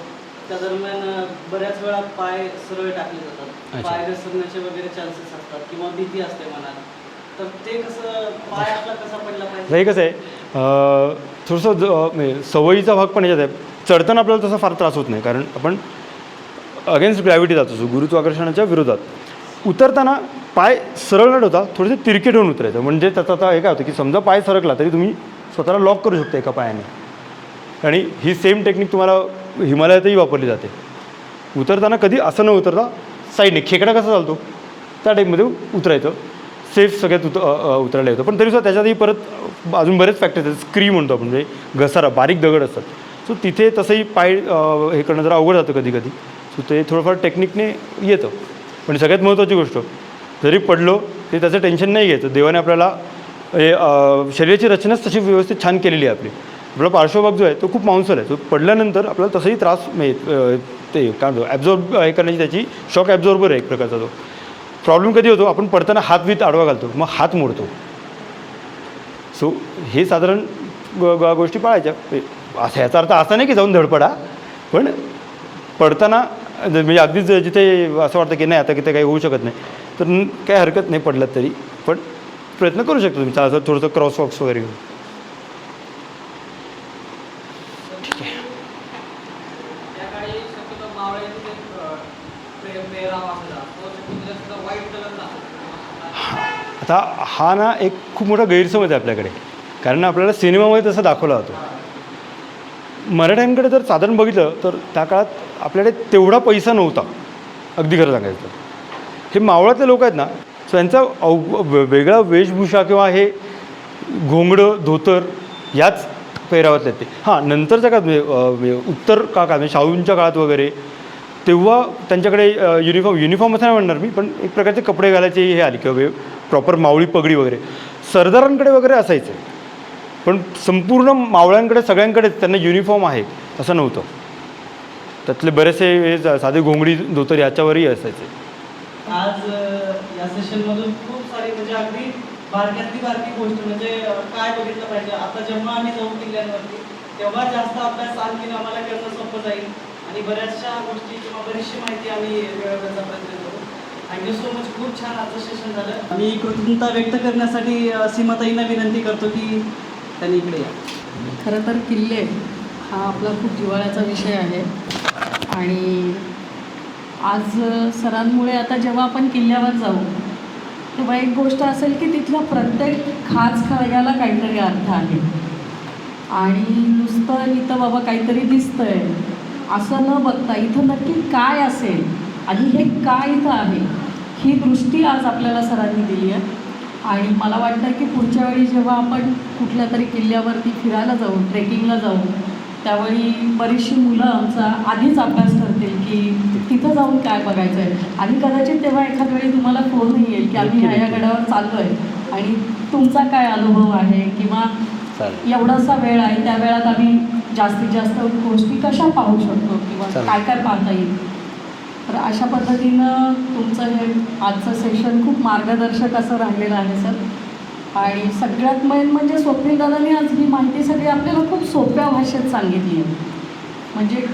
त्या दरम्यान बऱ्याच वेळा पाय सरळ टाकले जातात, पाय घसरण्याचे वगैरे चान्सेस असतात किंवा भीती असते मनात. तर ते कसं पाय आपला कसा पडला पाहिजे? हे कसं आहे थोडंसं म्हणजे सवयीचा भाग पण याच्यात आहे. चढताना आपल्याला तसा फार त्रास होत नाही, कारण आपण अगेन्स्ट ग्रॅव्हिटी जातो, गुरुत्वाकर्षणाच्या विरोधात. उतरताना पाय सरळ न ठेवता थोडेसे तिरके ठेवून उतरायचं. म्हणजे त्याचा आता हे काय होतं की समजा पाय सरकला तरी तुम्ही स्वतःला लॉक करू शकता एका पायाने. आणि ही सेम टेक्निक तुम्हाला हिमालयातही वापरली जाते. उतरताना कधी असं न उतरता साईडने खेकडा कसा चालतो त्या टाईपमध्ये उतरायचं. सेफ सगळ्यात उतरायला येतं. पण तरीसुद्धा त्याच्यातही परत अजून बरेच फॅक्टर्स आहेत. स्क्री म्हणतो आपण, म्हणजे घसारा, बारीक दगड असतात. सो तिथे तसंही पाय हे करणं जरा अवघड जातं कधी कधी. सो ते थोडंफार टेक्निकने येतं. पण सगळ्यात महत्त्वाची गोष्ट, जरी पडलो ते त्याचं टेन्शन नाही घ्यायचं. देवाने आपल्याला हे शरीराची रचनाच तशी व्यवस्थित छान केलेली आहे आपली. आपला पार्श्वभाग जो आहे तो खूप मांसल आहे. तो पडल्यानंतर आपल्याला तसंही त्रास ते काय म्हणतो ॲब्झॉर्ब हे करण्याची त्याची शॉक ॲब्झॉर्बर आहे एक प्रकारचा. तो प्रॉब्लेम कधी होतो, आपण पडताना हात आडवा घालतो, मग हात मोडतो. सो हे साधारण गोष्टी पाळायच्या. असं याचा अर्थ असा नाही की जाऊन धडपडा, पण पडताना म्हणजे अगदीच जिथे असं वाटतं की नाही आता तिथे काही होऊ शकत नाही तर काही हरकत नाही पडलात तरी, पण प्रयत्न करू शकता तुम्ही असं थोडंसं क्रॉसवॉक्स वगैरे घेऊन. ठीक आहे. आता हा ना एक खूप मोठा गैरसमज आहे आपल्याकडे, कारण आपल्याला सिनेमामध्ये तसं दाखवला जातो. मराठ्यांकडे जर साधारण बघितलं तर त्या काळात आपल्याकडे तेवढा पैसा नव्हता, अगदी खरं सांगायचं तर. हे मावळातले लोक आहेत ना, सो यांचा वेगळा वेशभूषा किंवा हे घोंगडं धोतर याच पेहरावातले ते. हां, नंतरच्या काळात उत्तर काळात म्हणजे शाहूंच्या काळात वगैरे तेव्हा त्यांच्याकडे युनिफॉर्म असं नाही म्हणणार मी, पण एक प्रकारचे कपडे घालायचे हे आले किंवा प्रॉपर मावळी पगडी वगैरे सरदारांकडे वगैरे असायचे. पण संपूर्ण मावळ्यांकडे सगळ्यांकडेच त्यांना युनिफॉर्म आहे असं नव्हतं. त्यातले बरेचसे हे साधे घोंगडी धोतर याच्यावरही असायचे. आज या सेशनमधून खूप सारी म्हणजे अगदी बारक्यातली बारकी गोष्ट म्हणजे काय बघितलं पाहिजे. आता जेव्हा आम्ही जाऊ किल्ल्यांवरती तेव्हा जास्त अभ्यास आणखी आम्हाला करणं सोपं जाईल आणि बऱ्याचशा गोष्टी किंवा बरीचशी माहिती आम्ही मिळवण्याचा प्रयत्न करू. Thank you so much. खूप छान आजचं सेशन झालं. मी कृतज्ञता व्यक्त करण्यासाठी सीमाताईंना विनंती करतो की त्यांनी इकडे या. खरं तर किल्ले हा आपला खूप जिव्हाळ्याचा विषय आहे आणि आज सरांमुळे आता जेव्हा आपण किल्ल्यावर जाऊ तेव्हा एक गोष्ट असेल की तिथल्या प्रत्येक खास खळग्याला काहीतरी अर्थ आहे आणि नुसतं इथं बाबा काहीतरी दिसतंय असं न बघता इथं नक्की काय असेल आणि हे काय इथं आहे ही दृष्टी आज आपल्याला सरांनी दिली आहे. आणि मला वाटतं की पुढच्या वेळी जेव्हा आपण कुठल्या तरी किल्ल्यावरती फिरायला जाऊ, ट्रेकिंगला जाऊ, त्यावेळी बरीचशी मुलं आमचा आधीच अभ्यास करतील की तिथं जाऊन काय बघायचं आहे आणि कदाचित तेव्हा एखाद वेळी तुम्हाला फोनही येईल की आम्ही ह्या गडावर चाललो आहे आणि तुमचा काय अनुभव आहे किंवा एवढासा वेळ आहे त्या वेळात आम्ही जास्तीत जास्त गोष्टी कशा पाहू शकतो किंवा काय काय पाहता येईल. तर अशा पद्धतीनं तुमचं हे आजचं सेशन खूप मार्गदर्शक असं राहिलेलं आहे सर. आणि सगळ्यात मेन म्हणजे स्वप्नीलदादांनी आज ही माहिती सगळी आपल्याला खूप सोप्या भाषेत सांगितली आहे. म्हणजे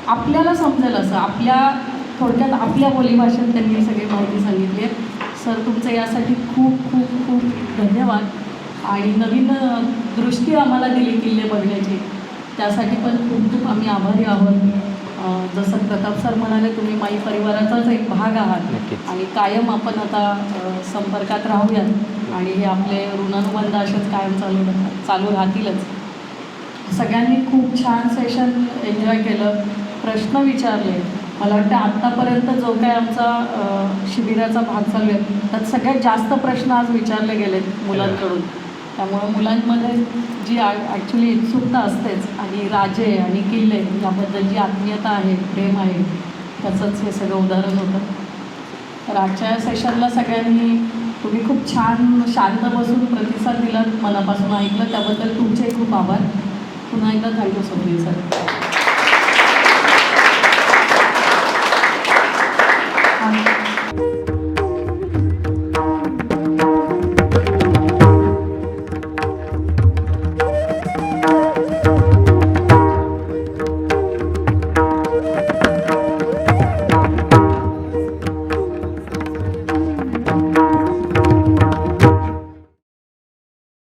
आपल्याला समजेल असं आपल्या थोडक्यात आपल्या बोलीभाषेत त्यांनी ही सगळी माहिती सांगितली आहे. सर तुमचं यासाठी खूप खूप खूप धन्यवाद. आणि नवीन दृष्टी आम्हाला दिली किल्ले बघण्याची त्यासाठी पण खूप खूप आम्ही आभारी आहोत. जसं प्रताप सर म्हणाले तुम्ही माई परिवाराचाच एक भाग आहात आणि कायम आपण आता संपर्कात राहूयात आणि हे आपले ऋणानुबंध असेच कायम चालू राहतीलच. सगळ्यांनी खूप छान सेशन एन्जॉय केलं, प्रश्न विचारले. मला वाटतं आत्तापर्यंत जो काय आमचा शिबिराचा भाग चालू आहे त्यात सगळ्यात जास्त प्रश्न आज विचारले गेलेत मुलांकडून. त्यामुळं मुलांमध्ये जी ॲक्च्युली उत्सुकता असतेच आणि राजे आणि किल्ले याबद्दल जी आत्मीयता आहे, प्रेम आहे, त्याचंच हे सगळं उदाहरण होतं. तर आजच्या सेशनला सगळ्यांनी तुम्ही खूप छान शांत बसून प्रतिसाद दिलात, मनापासून ऐकलं त्याबद्दल तुमचेही खूप आभार. पुन्हा एकदा थँक्यू सो मच सर.